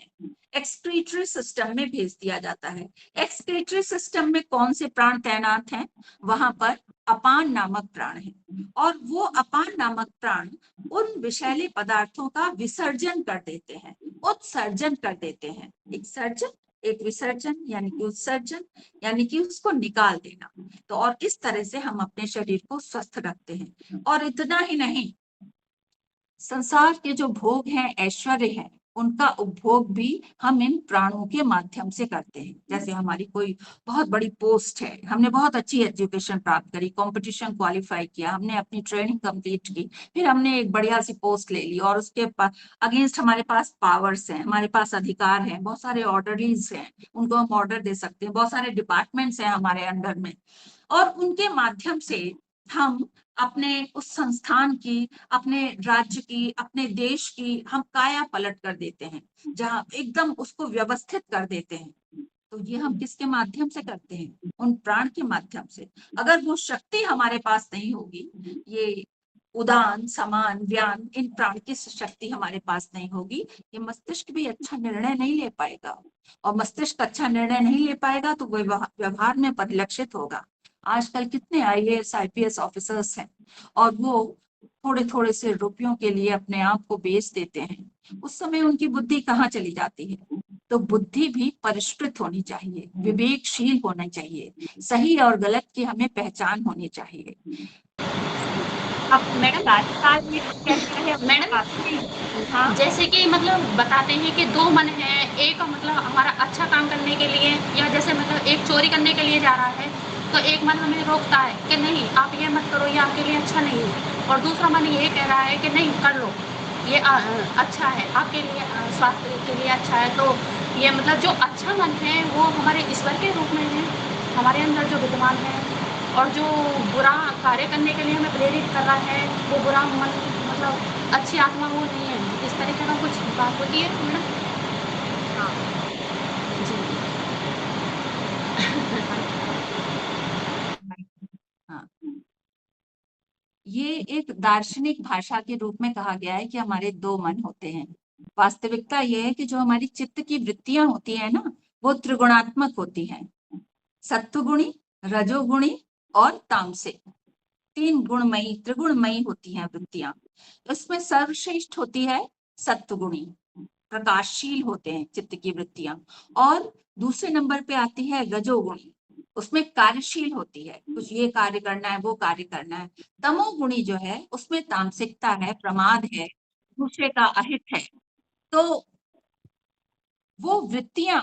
एक्सक्रीटरी सिस्टम में भेज दिया जाता है। एक्सक्रीटरी सिस्टम में कौन से प्राण तैनात हैं? वहां पर अपान नामक प्राण है, और वो अपान नामक प्राण उन विषैले पदार्थों का विसर्जन कर देते हैं, उत्सर्जन कर देते हैं। एक सर्जन, एक विसर्जन, यानी कि उत्सर्जन, यानी कि उसको निकाल देना। तो और इस तरह से हम अपने शरीर को स्वस्थ रखते हैं। और इतना ही नहीं, संसार के जो भोग हैं, ऐश्वर्य हैं, उनका उपभोग भी हम इन प्राणों के माध्यम से करते हैं। जैसे हमारी कोई बहुत बड़ी पोस्ट है, हमने बहुत अच्छी एजुकेशन प्राप्त करी, कंपटीशन क्वालिफाई किया, हमने अपनी ट्रेनिंग कंप्लीट की, फिर हमने एक बढ़िया सी पोस्ट ले ली, और उसके अगेंस्ट हमारे पास पावर्स हैं, हमारे पास अधिकार हैं, बहुत सारे ऑर्डरीज हैं, उनको हम ऑर्डर दे सकते हैं, बहुत सारे डिपार्टमेंट्स हैं हमारे अंडर में, और उनके माध्यम से हम अपने उस संस्थान की, अपने राज्य की, अपने देश की हम काया पलट कर देते हैं, जहां एकदम उसको व्यवस्थित कर देते हैं। तो ये हम किसके माध्यम से करते हैं? उन प्राण के माध्यम से। अगर वो शक्ति हमारे पास नहीं होगी, ये उदान, समान, व्यान, इन प्राण की शक्ति हमारे पास नहीं होगी, ये मस्तिष्क भी अच्छा निर्णय नहीं ले पाएगा, और मस्तिष्क अच्छा निर्णय नहीं ले पाएगा तो व्यवहार में परिलक्षित होगा। आजकल कितने IAS IPS ऑफिसर्स हैं और वो थोड़े थोड़े से रुपयों के लिए अपने आप को बेच देते हैं, उस समय उनकी बुद्धि कहाँ चली जाती है। तो बुद्धि भी परिष्कृत होनी चाहिए, विवेकशील होना चाहिए, सही और गलत की हमें पहचान होनी चाहिए। अब मैडम आजकल में कैसा है मैडम, हाँ जैसे कि मतलब बताते हैं कि दो मन है, एक मतलब हमारा अच्छा काम करने के लिए, या जैसे मतलब एक चोरी करने के लिए जा रहा है तो एक मन हमें रोकता है कि नहीं आप ये मत करो, ये आपके लिए अच्छा नहीं है, और दूसरा मन ये कह रहा है कि नहीं कर लो, ये अच्छा है आपके लिए, स्वास्थ्य के लिए अच्छा है। तो ये मतलब जो अच्छा मन है वो हमारे ईश्वर के रूप में है, हमारे अंदर जो विद्यमान है, और जो बुरा कार्य करने के लिए हमें प्रेरित कर रहा है वो बुरा मन मतलब अच्छी आत्मा वो नहीं है। इस तरीके का कुछ बात होती है मैडम? हाँ जी। हाँ, ये एक दार्शनिक भाषा के रूप में कहा गया है कि हमारे दो मन होते हैं। वास्तविकता यह है कि जो हमारी चित्त की वृत्तियां होती है ना, वो त्रिगुणात्मक होती हैं, सत्वगुणी, रजोगुणी और तामसिक, तीन गुणमयी त्रिगुणमयी होती हैं वृत्तियां। इसमें सर्वश्रेष्ठ होती है सत्वगुणी, प्रकाशशील होते हैं चित्त की वृत्तियां, और दूसरे नंबर पे आती है रजोगुणी, उसमें कार्यशील होती है, कुछ ये कार्य करना है वो कार्य करना है। तमोगुणी जो है उसमें तामसिकता है, प्रमाद है, दूसरे का अहित है। तो वो वृत्तियां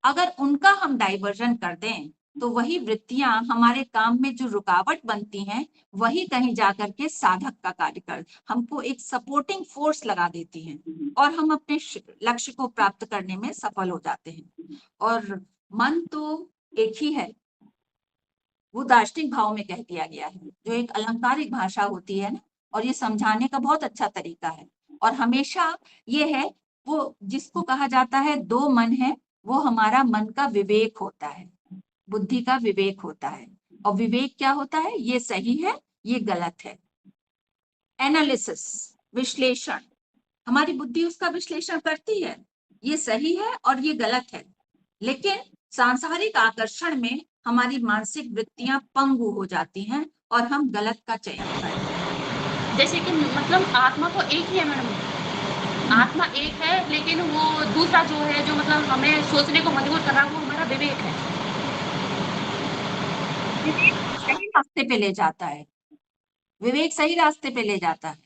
अगर उनका हम डाइवर्जन कर दें तो वही वृत्तियां हमारे काम में जो रुकावट बनती हैं वही कहीं जाकर के साधक का कार्य कर हमको एक सपोर्टिंग फोर्स लगा देती हैं, और हम अपने लक्ष्य को प्राप्त करने में सफल हो जाते हैं। और मन तो एक ही है, वो दार्शनिक भाव में कह दिया गया है, जो एक अलंकारिक भाषा होती है ना, और ये समझाने का बहुत अच्छा तरीका है। और हमेशा ये है, वो जिसको कहा जाता है दो मन है, वो हमारा मन का विवेक होता है, बुद्धि का विवेक होता है। और विवेक क्या होता है, ये सही है ये गलत है, एनालिसिस, विश्लेषण, हमारी बुद्धि उसका विश्लेषण करती है, ये सही है और ये गलत है। लेकिन सांसारिक आकर्षण में हमारी मानसिक वृत्तियां पंगु हो जाती हैं और हम गलत का चयन करते हैं। जैसे कि मतलब आत्मा तो एक ही है मैडम, आत्मा एक है, लेकिन वो दूसरा जो है जो मतलब हमें सोचने को मजबूर कर रहा है वो हमारा विवेक है। विवेक सही रास्ते पे ले जाता है, विवेक सही रास्ते पे ले जाता है।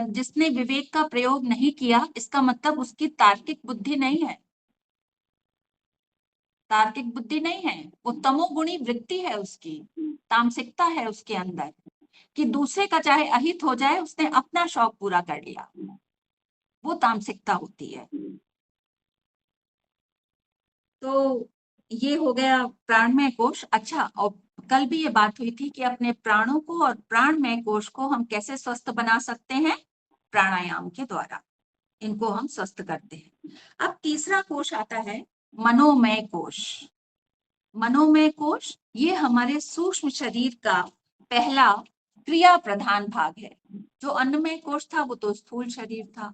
जिसने विवेक का प्रयोग नहीं किया, इसका मतलब उसकी तार्किक बुद्धि नहीं है, तार्किक बुद्धि नहीं है, वो तमोगुणी वृत्ति है, उसकी तामसिकता है उसके अंदर, कि दूसरे का चाहे अहित हो जाए उसने अपना शौक पूरा कर लिया, वो तामसिकता होती है। तो ये हो गया प्राणमय कोश। अच्छा, और कल भी ये बात हुई थी कि अपने प्राणों को और प्राणमय कोश को हम कैसे स्वस्थ बना सकते हैं, प्राणायाम के द्वारा इनको हम स्वस्थ करते हैं। अब तीसरा कोश आता है मनोमय कोश। मनोमय कोश ये हमारे सूक्ष्म शरीर का पहला क्रिया प्रधान भाग है। जो अन्नमय कोश था वो तो स्थूल शरीर था,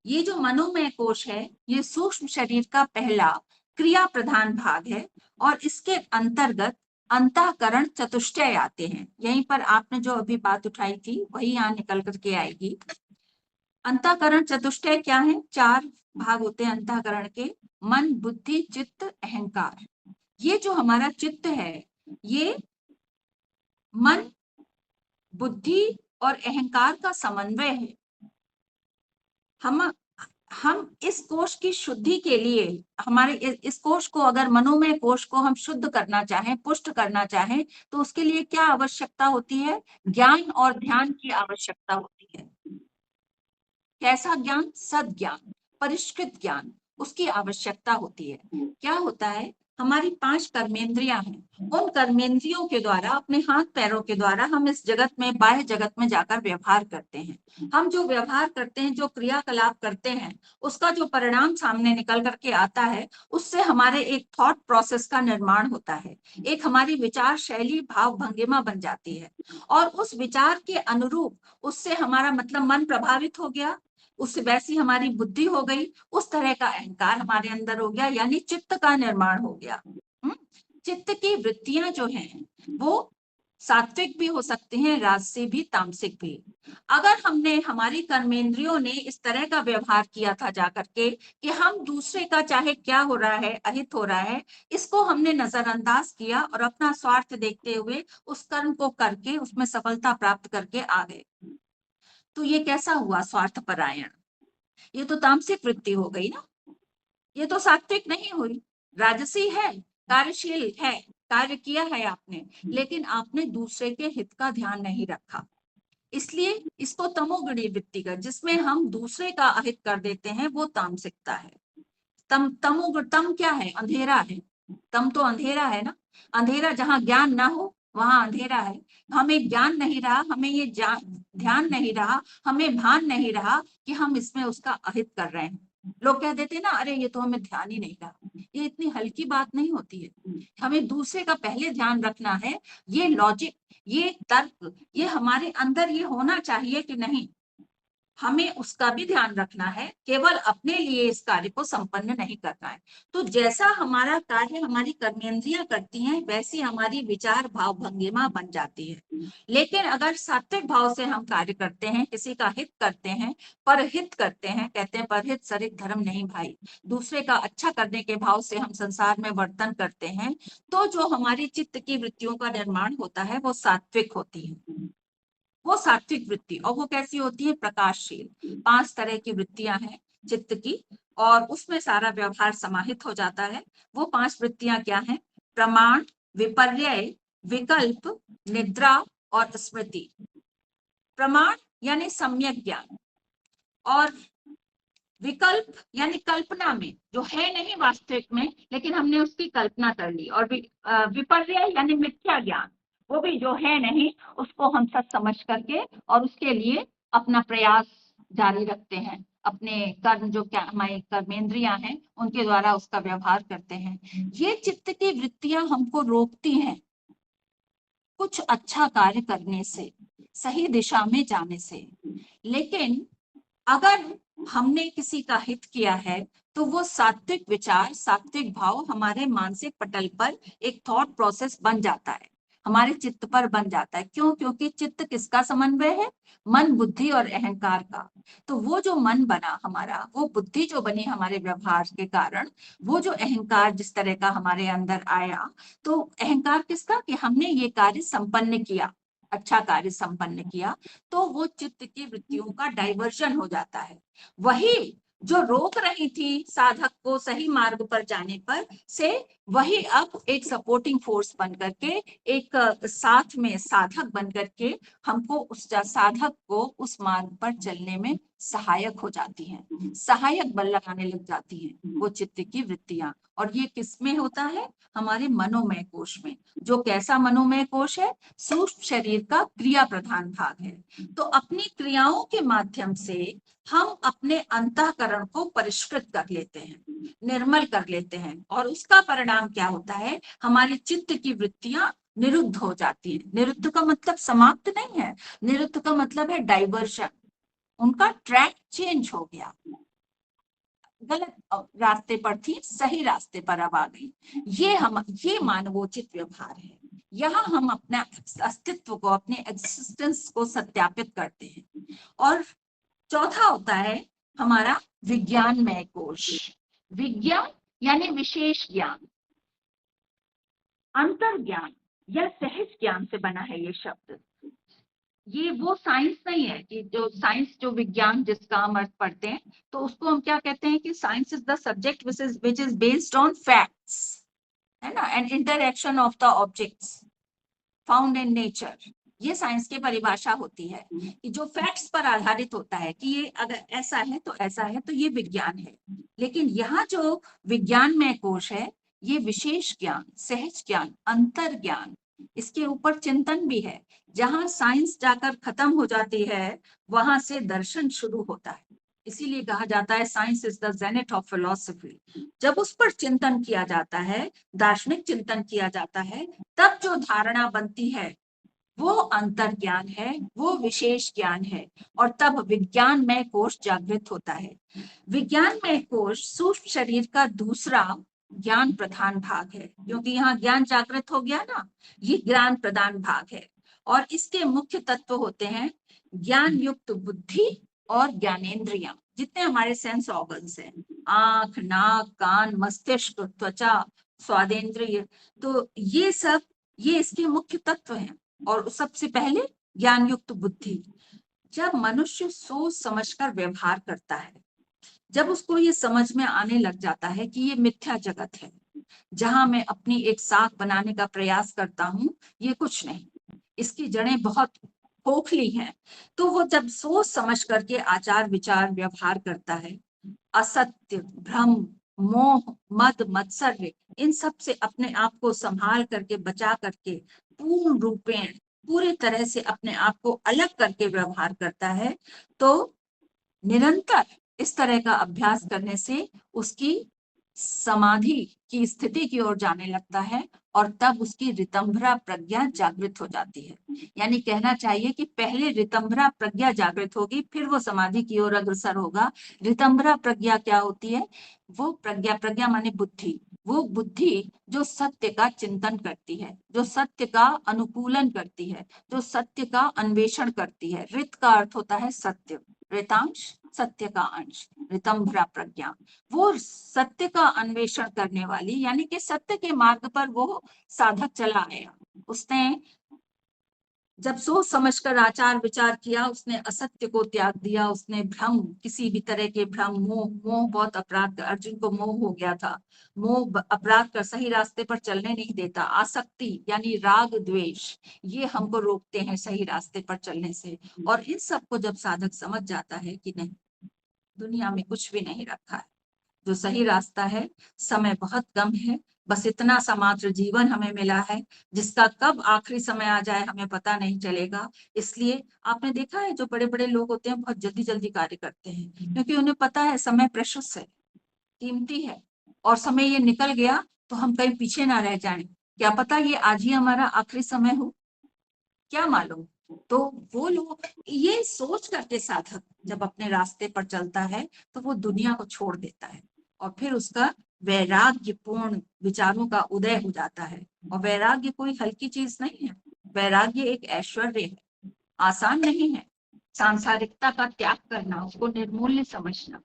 ये जो मनोमय कोश है ये सूक्ष्म शरीर का पहला क्रिया प्रधान भाग है, और इसके अंतर्गत अंतःकरण चतुष्टय आते हैं। यहीं पर आपने जो अभी बात उठाई थी वही यहाँ निकल करके आएगी। अंतःकरण चतुष्टय क्या है, चार भाग होते हैं अंतःकरण के, मन, बुद्धि, चित्त, अहंकार। ये जो हमारा चित्त है ये मन, बुद्धि और अहंकार का समन्वय है। हम इस कोश की शुद्धि के लिए, हमारे इस कोश को अगर मनोमय कोश को हम शुद्ध करना चाहें, पुष्ट करना चाहें, तो उसके लिए क्या आवश्यकता होती है, ज्ञान और ध्यान की आवश्यकता होती है। कैसा ज्ञान, सद्ज्ञान, परिष्कृत ज्ञान, उसकी आवश्यकता होती है। क्या होता है, हमारी 5 कर्मेंद्रियां हैं। उन कर्मेंद्रियों के द्वारा, अपने हाथ पैरों के द्वारा हम इस जगत में, बाह्य जगत में जाकर व्यवहार करते हैं। हम जो व्यवहार करते हैं, जो क्रियाकलाप करते हैं, उसका जो परिणाम सामने निकल करके आता है, उससे हमारे एक थॉट प्रोसेस का निर्माण होता है, एक हमारी विचार शैली, भाव भंगिमा बन जाती है, और उस विचार के अनुरूप उससे हमारा मतलब मन प्रभावित हो गया, उससे वैसी हमारी बुद्धि हो गई, उस तरह का अहंकार हमारे अंदर हो गया, यानी चित्त का निर्माण हो गया। चित्त की वृत्तियां जो हैं वो सात्विक भी हो सकती हैं, राजसी भी, तामसिक भी। अगर हमने, हमारी कर्मेंद्रियों ने इस तरह का व्यवहार किया था जाकर के कि हम दूसरे का चाहे क्या हो रहा है, अहित हो रहा है, इसको हमने नजरअंदाज किया और अपना स्वार्थ देखते हुए उस कर्म को करके उसमें सफलता प्राप्त करके आ गए, तो ये कैसा हुआ? स्वार्थ परायण। ये तो तामसिक वृत्ति हो गई ना, ये तो सात्विक नहीं हुई, राजसी है, कार्यशील है, कार्य किया है आपने, लेकिन आपने दूसरे के हित का ध्यान नहीं रखा, इसलिए इसको तमोगुणी वृत्ति का, जिसमें हम दूसरे का अहित कर देते हैं, वो तामसिकता है। तम क्या है? अंधेरा है। तम तो अंधेरा है ना, अंधेरा, जहां ज्ञान ना हो वहां अंधेरा है। हमें ज्ञान नहीं रहा, हमें ये ध्यान नहीं रहा, हमें भान नहीं रहा कि हम इसमें उसका अहित कर रहे हैं। लोग कह देते ना, अरे ये तो हमें ध्यान ही नहीं रहा। ये इतनी हल्की बात नहीं होती है, हमें दूसरे का पहले ध्यान रखना है। ये लॉजिक, ये तर्क, ये हमारे अंदर ये होना चाहिए कि नहीं, हमें उसका भी ध्यान रखना है, केवल अपने लिए इस कार्य को संपन्न नहीं करना है। तो जैसा हमारा कार्य हमारी कर्मेंद्रियां करती हैं, वैसी हमारी विचार भाव भंगिमा बन जाती है। लेकिन अगर सात्विक भाव से हम कार्य करते हैं, किसी का हित करते हैं, परहित करते हैं, कहते हैं परहित सरित धर्म नहीं भाई, दूसरे का अच्छा करने के भाव से हम संसार में वर्तन करते हैं, तो जो हमारी चित्त की वृत्तियों का निर्माण होता है वो सात्विक होती है, वो सात्विक वृत्ति। और वो कैसी होती है? प्रकाशशील। 5 तरह की वृत्तियां हैं चित्त की, और उसमें सारा व्यवहार समाहित हो जाता है। वो 5 वृत्तियां क्या हैं? प्रमाण, विपर्यय, विकल्प, निद्रा और स्मृति। प्रमाण यानी सम्यक ज्ञान, और विकल्प यानी कल्पना में, जो है नहीं वास्तविक में, लेकिन हमने उसकी कल्पना कर ली, और विपर्यय यानी मिथ्या ज्ञान, वो भी जो है नहीं उसको हम सच समझ करके और उसके लिए अपना प्रयास जारी रखते हैं, अपने कर्म, जो क्या हमारे कर्मेंद्रियां हैं उनके द्वारा उसका व्यवहार करते हैं। ये चित्त की वृत्तियां हमको रोकती हैं कुछ अच्छा कार्य करने से, सही दिशा में जाने से। लेकिन अगर हमने किसी का हित किया है, तो वो सात्विक विचार, सात्विक भाव हमारे मानसिक पटल पर एक थॉट प्रोसेस बन जाता है, हमारे चित्त पर बन जाता है। क्यों? क्योंकि चित्त किसका समन्वय है? मन, बुद्धि और अहंकार का। तो वो जो मन बना हमारा, वो बुद्धि जो बनी हमारे व्यवहार के कारण, वो जो अहंकार जिस तरह का हमारे अंदर आया, तो अहंकार किसका? कि हमने ये कार्य संपन्न किया, अच्छा कार्य संपन्न किया, तो वो चित्त की वृत्तियों का डाइवर्जन हो जाता है। वही जो रोक रही थी साधक को सही मार्ग पर जाने पर से, वही अब एक सपोर्टिंग फोर्स बन करके, एक साथ में साधक बन करके हमको उस साधक को उस मार्ग पर चलने में सहायक हो जाती हैं, सहायक बल लगाने लग जाती हैं वो चित्त की वृत्तियां। और ये किसमें होता है? हमारे मनोमय कोश में। जो कैसा मनोमय कोश है? सूक्ष्म शरीर का क्रिया प्रधान भाग है। तो अपनी क्रियाओं के माध्यम से हम अपने अंतःकरण को परिष्कृत कर लेते हैं, निर्मल कर लेते हैं, और उसका परिणाम क्या होता है? हमारी चित्त की वृत्तियां निरुद्ध हो जाती है। निरुद्ध का मतलब समाप्त नहीं है, निरुद्ध का मतलब है डाइवर्शन, उनका ट्रैक चेंज हो गया, गलत रास्ते पर थी, सही रास्ते पर अब आ गई। ये मानवोचित व्यवहार है। यहाँ हम अपने अस्तित्व को, अपने एग्जिस्टेंस को सत्यापित करते हैं। और चौथा होता है हमारा विज्ञानमय कोश। विज्ञान यानी विशेष ज्ञान, अंतर ज्ञान या सहज ज्ञान से बना है ये शब्द। ये वो साइंस नहीं है कि जो साइंस, जो विज्ञान जिसका हम अर्थ पढ़ते हैं, तो उसको हम क्या कहते हैं कि science is the subject which is based on facts, है ना, and interaction of the objects found in nature. ये साइंस की परिभाषा होती है कि जो फैक्ट्स पर आधारित होता है कि ये अगर ऐसा है तो ऐसा है, तो ये विज्ञान है। लेकिन यहाँ जो विज्ञान में कोश है, ये विशेष ज्ञान, सहज ज्ञान, अंतर ज्ञान, इसके ऊपर चिंतन भी है। जहां साइंस जाकर खत्म हो जाती है, वहां से दर्शन शुरू होता है। इसीलिए कहा जाता है science is the Janet of philosophy. जब उस पर चिंतन किया जाता है, दार्शनिक चिंतन किया जाता है, तब जो धारणा बनती है वो अंतर ज्ञान है, वो विशेष ज्ञान है, और तब विज्ञानमय कोश जागृत होता है। विज्ञानमय कोश सूक्ष्म शरीर का दूसरा ज्ञान प्रधान भाग है, क्योंकि यहाँ ज्ञान जागृत हो गया ना, ये ज्ञान प्रधान भाग है। और इसके मुख्य तत्व होते हैं ज्ञान युक्त बुद्धि और ज्ञानेंद्रियां, जितने हमारे सेंस ऑर्गन्स हैं, आंख, नाक, कान, मस्तिष्क, त्वचा, स्वादेंद्रिय, तो ये सब, ये इसके मुख्य तत्व हैं। और सबसे पहले ज्ञान युक्त बुद्धि। जब मनुष्य सोच समझकर व्यवहार करता है, जब उसको ये समझ में आने लग जाता है कि ये मिथ्या जगत है, जहां मैं अपनी एक साख बनाने का प्रयास करता हूँ, ये कुछ नहीं, इसकी जड़ें बहुत खोखली हैं, तो वो जब सोच समझ करके आचार विचार व्यवहार करता है, असत्य, भ्रम, मोह, मद, मत्सर्य, इन सब से अपने आप को संभाल करके, बचा करके, पूर्ण रूपेण, पूरे तरह से अपने आप को अलग करके व्यवहार करता है, तो निरंतर इस तरह का अभ्यास करने से उसकी समाधि की स्थिति की ओर जाने लगता है, और तब उसकी ऋतंभरा प्रज्ञा जागृत हो जाती है। यानी कहना चाहिए कि पहले ऋतंभरा प्रज्ञा जागृत होगी, फिर वो समाधि की ओर अग्रसर होगा। ऋतंभरा प्रज्ञा क्या होती है? वो प्रज्ञा, प्रज्ञा माने बुद्धि, वो बुद्धि जो सत्य का चिंतन करती है, जो सत्य का अनुकूलन करती है, जो सत्य का अन्वेषण करती है। ऋत का अर्थ होता है सत्य, ऋतांश सत्य का अंश, ऋतंभरा प्रज्ञा, वो सत्य का अन्वेषण करने वाली, यानी कि सत्य के मार्ग पर वो साधक चला आया। उसने जब सोच समझकर आचार विचार किया, उसने असत्य को त्याग दिया, उसने भ्रम, किसी भी तरह के भ्रम, मोह, मोह बहुत अपराध, अर्जुन को मोह हो गया था, मोह अपराध कर सही रास्ते पर चलने नहीं देता। आसक्ति यानी राग द्वेष, ये हमको रोकते हैं सही रास्ते पर चलने से। और इन सबको जब साधक समझ जाता है कि नहीं, दुनिया में कुछ भी नहीं रखा है, जो सही रास्ता है, समय बहुत कम है, बस इतना सा मात्र जीवन हमें मिला है, जिसका कब आखिरी समय आ जाए हमें पता नहीं चलेगा। इसलिए आपने देखा है जो बड़े बड़े लोग होते हैं बहुत जल्दी जल्दी कार्य करते हैं, क्योंकि उन्हें पता है समय प्रेशियस है, कीमती है, और समय ये निकल गया तो हम कहीं पीछे ना रह जाएं। क्या पता ये आज ही हमारा आखिरी समय हो, क्या मालूम। तो वो लोग ये सोच करके साधक जब अपने रास्ते पर चलता है, तो वो दुनिया को छोड़ देता है, और फिर उसका वैराग्यपूर्ण विचारों का उदय हो जाता है। और वैराग्य कोई हल्की चीज नहीं है, वैराग्य एक ऐश्वर्य है, आसान नहीं है। सांसारिकता का त्याग करना, उसको निर्मूल्य समझना,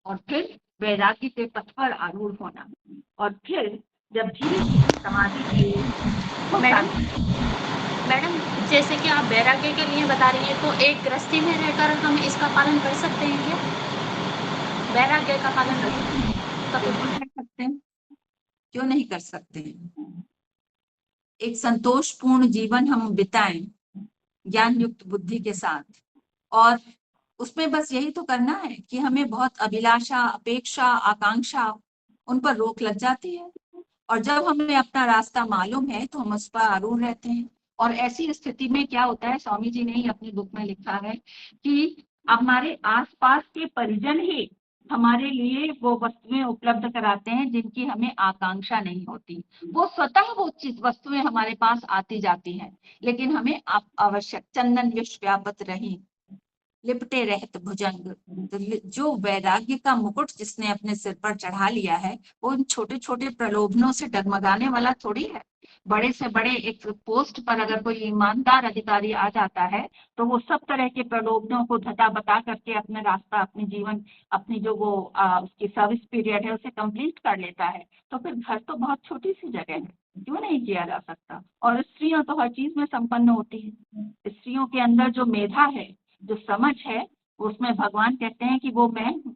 और फिर वैराग्य के पथ पर आरूढ़ होना, और फिर जब धीरे धीरे समाधि की मैडम, जैसे कि आप वैराग्य के लिए बता रही हैं, तो एक गृहस्थी में रहकर हम इसका पालन कर सकते हैं क्या? वैराग्य का पालन कर सकते हैं, क्यों नहीं कर सकते हैं। एक संतोषपूर्ण जीवन हम बिताएं ज्ञान युक्त बुद्धि के साथ, और उसमें बस यही तो करना है कि हमें बहुत अभिलाषा, अपेक्षा, आकांक्षा, उन पर रोक लग जाती है, और जब हमें अपना रास्ता मालूम है तो हम उस पर आरूढ़ रहते हैं। और ऐसी स्थिति में क्या होता है, स्वामी जी ने ही अपने बुक में लिखा है कि हमारे आसपास के परिजन ही हमारे लिए वो वस्तुएं उपलब्ध कराते हैं जिनकी हमें आकांक्षा नहीं होती। वो स्वतः वो चीज वस्तुएं हमारे पास आती जाती हैं, लेकिन हमें आवश्यक, चंदन विष व्यापत रही, लिपटे रहत भुजंग। तो जो वैराग्य का मुकुट जिसने अपने सिर पर चढ़ा लिया है, वो उन छोटे छोटे प्रलोभनों से डगमगाने वाला थोड़ी है। बड़े से बड़े एक पोस्ट पर अगर कोई ईमानदार अधिकारी आ जाता है, तो वो सब तरह के प्रलोभनों को धता बता करके अपना रास्ता, अपने जीवन, अपनी जो वो उसकी सर्विस पीरियड है उसे कंप्लीट कर लेता है। तो फिर घर तो बहुत छोटी सी जगह है, क्यों नहीं किया जा सकता। और स्त्रियां तो हर चीज में संपन्न होती है। स्त्रियों के अंदर जो मेधा है, जो समझ है, उसमें भगवान कहते हैं कि वो मैं हूँ।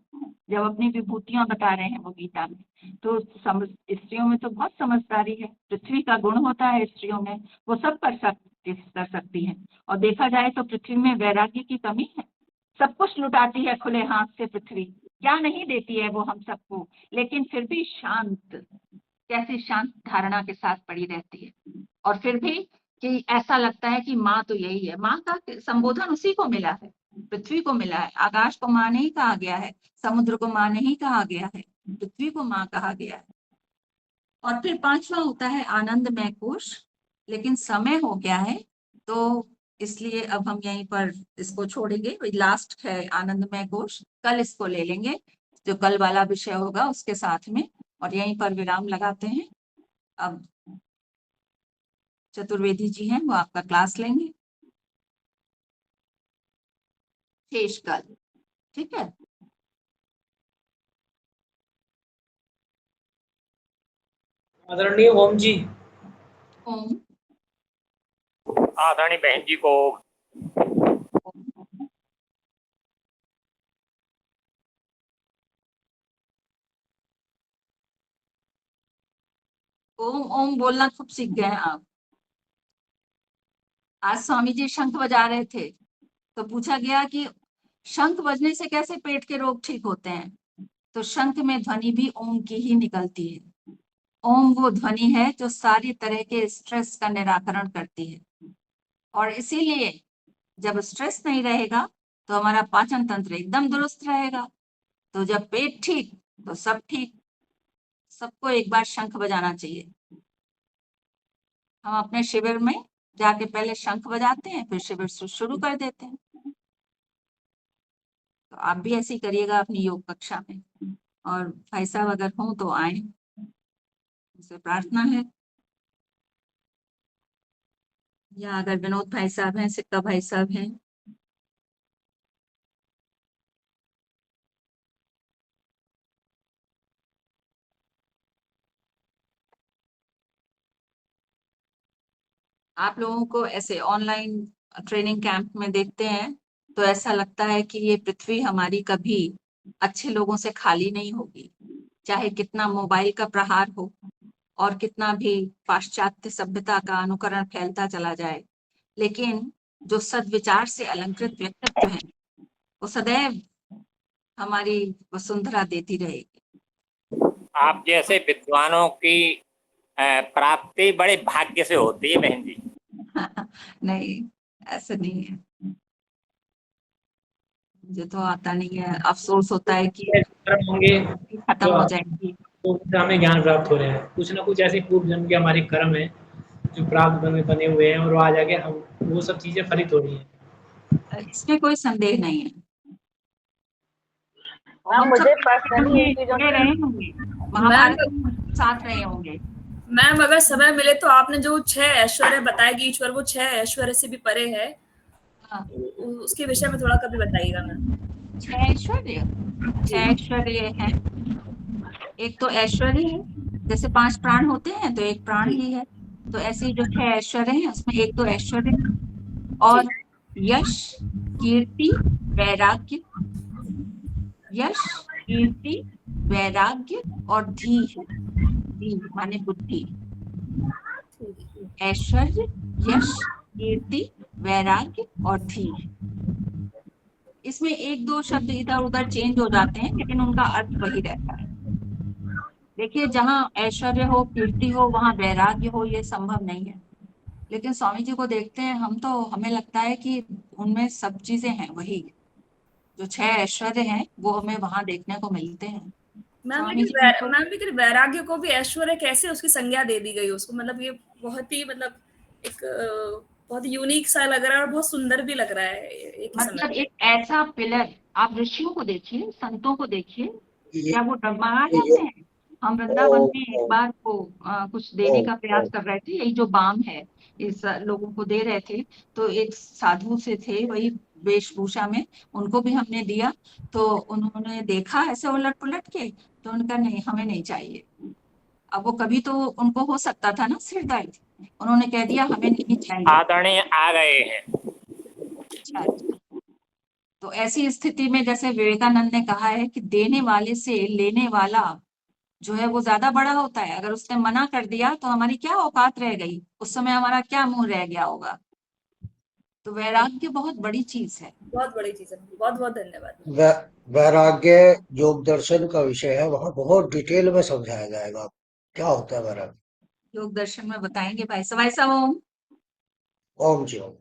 जब अपनी विभूतियां बता रहे हैं वो गीता में, तो स्त्रियों में तो बहुत समझदारी है, पृथ्वी का गुण होता है स्त्रियों में, वो सब कर सकती हैं। और देखा जाए तो पृथ्वी में वैराग्य की कमी है, सब कुछ लुटाती है खुले हाथ से पृथ्वी, क्या नहीं देती है वो हम सबको, लेकिन फिर भी शांत, कैसे शांत धारणा के साथ पड़ी रहती है, और फिर भी कि ऐसा लगता है कि माँ तो यही है। माँ का संबोधन उसी को मिला है, पृथ्वी को मिला है। आकाश को माँ नहीं कहा गया है, समुद्र को माँ नहीं कहा गया है, पृथ्वी को माँ कहा गया है। और फिर पांचवा होता है आनंदमय कोश, लेकिन समय हो गया है तो इसलिए अब हम यहीं पर इसको छोड़ेंगे। लास्ट है आनंदमय कोश, कल इसको ले लेंगे, जो कल वाला विषय होगा उसके साथ में, और यहीं पर विराम लगाते हैं। अब चतुर्वेदी जी हैं, वो आपका क्लास लेंगे शेष कल, ठीक है। आदरणीय ओम जी। ओम। आदरणीय बहन जी को ओम ओम बोलना खूब सीख गए हैं आप। आज स्वामी जी शंख बजा रहे थे तो पूछा गया कि शंख बजने से कैसे पेट के रोग ठीक होते हैं, तो शंख में ध्वनि भी ओम की ही निकलती है। ओम वो ध्वनि है जो सारी तरह के स्ट्रेस का निराकरण करती है, और इसीलिए जब स्ट्रेस नहीं रहेगा तो हमारा पाचन तंत्र एकदम दुरुस्त रहेगा। तो जब पेट ठीक तो सब ठीक। सबको एक बार शंख बजाना चाहिए। हम अपने शिविर में जाके पहले शंख बजाते हैं, फिर शिविर शुरू कर देते हैं। तो आप भी ऐसे ही करिएगा अपनी योग कक्षा में, और भाई साहब अगर हों तो आए, उनसे प्रार्थना है। या अगर विनोद भाई साहब हैं, सिक्का भाई साहब हैं। आप लोगों को ऐसे ऑनलाइन ट्रेनिंग कैंप में देखते हैं तो ऐसा लगता है कि ये पृथ्वी हमारी कभी अच्छे लोगों से खाली नहीं होगी, चाहे कितना मोबाइल का प्रहार हो और कितना भी पाश्चात्य सभ्यता का अनुकरण फैलता चला जाए, लेकिन जो सद्विचार से अलंकृत व्यक्तित्व हैं वो सदैव हमारी वसुंधरा देती रहेगी। आप जैसे विद्वानों की प्राप्ति बड़े भाग्य से होती है बहन जी। नहीं, ऐसा नहीं है। मुझे तो आता नहीं है, अफसोस होता है कि कर्म होंगे खत्म हो जाएगी। तो हमें ज्ञान प्राप्त हो रहे हैं, कुछ ना कुछ ऐसे पूर्व जन्म के हमारे कर्म है जो प्राप्त बने हुए हैं, और आज आगे हम वो सब चीजें फलित हो रही हैं। इसमें कोई संदेह नहीं है। मैम हम सब मुझे पर्सनली इन चीजों जुड़े में रहे होंगे, महाभारत में साथ रहे होंगे। मैम अगर समय मिले तो आपने जो 6 ऐश्वर्य बताए कि ईश्वर वो 6 ऐश्वर्य से भी परे है, हाँ। उसके विषय में थोड़ा कभी बताइएगा मैम। 6 ऐश्वर्य, 6 ऐश्वर्य है। एक तो ऐश्वर्य है, जैसे 5 प्राण होते हैं तो एक प्राण ही है, तो ऐसे जो 6 ऐश्वर्य हैं उसमें एक तो ऐश्वर्य है। और यश, कीर्ति, वैराग्य, यश, कीर्ति, वैराग्य और धी है। धी माने बुद्धि। ऐश्वर्य, यश, कीर्ति, वैराग्य और धी। इसमें एक दो शब्द इधर उधर चेंज हो जाते हैं, लेकिन उनका अर्थ वही रहता है। देखिए, जहाँ ऐश्वर्य हो, कीर्ति हो, वहां वैराग्य हो, ये संभव नहीं है। लेकिन स्वामी जी को देखते हैं हम तो हमें लगता है कि उनमें सब चीजें हैं। वही जो 6 ऐश्वर्य हैं वो हमें वहां देखने को मिलते हैं। मैम स्वामी जी को लेकिन वैराग्य को भी ऐश्वर्य कैसे उसकी संज्ञा दे दी गई उसको, मतलब ये बहुत ही मतलब एक बहुत यूनिक सा लग रहा है और बहुत सुंदर भी लग रहा है एक ही मतलब समय। एक ऐसा पिलर, आप ऋषियों को देखिए, संतों को देखिए, क्या वो डगमगा जाते हैं। हम वृंदावन में एक बार को कुछ देने का प्रयास कर रहे थे, यही जो बाम है इस लोगों को दे रहे थे, तो एक साधु से थे वही वेशभूषा में, उनको भी हमने दिया, तो उन्होंने देखा ऐसे उलट पुलट के, तो उनका नहीं, हमें नहीं चाहिए। अब वो कभी तो उनको हो सकता था ना सिर दर्द, उन्होंने कह दिया हमें नहीं चाहिए। आदरणीय आ गए हैं। अच्छा, तो ऐसी स्थिति में जैसे विवेकानंद ने कहा है कि देने वाले से लेने वाला जो है वो ज्यादा बड़ा होता है। अगर उसने मना कर दिया तो हमारी क्या औकात रह गई, उस समय हमारा क्या मुंह रह गया होगा। तो वैराग्य बहुत बड़ी चीज है। बहुत बड़ी चीज है। बहुत बहुत धन्यवाद। वैराग्य योग दर्शन का विषय है, वहाँ बहुत डिटेल में समझाया जाएगा। क्या होता है महाराज? योग दर्शन में बताएंगे भाई साहब। ओम ओम जी ओम।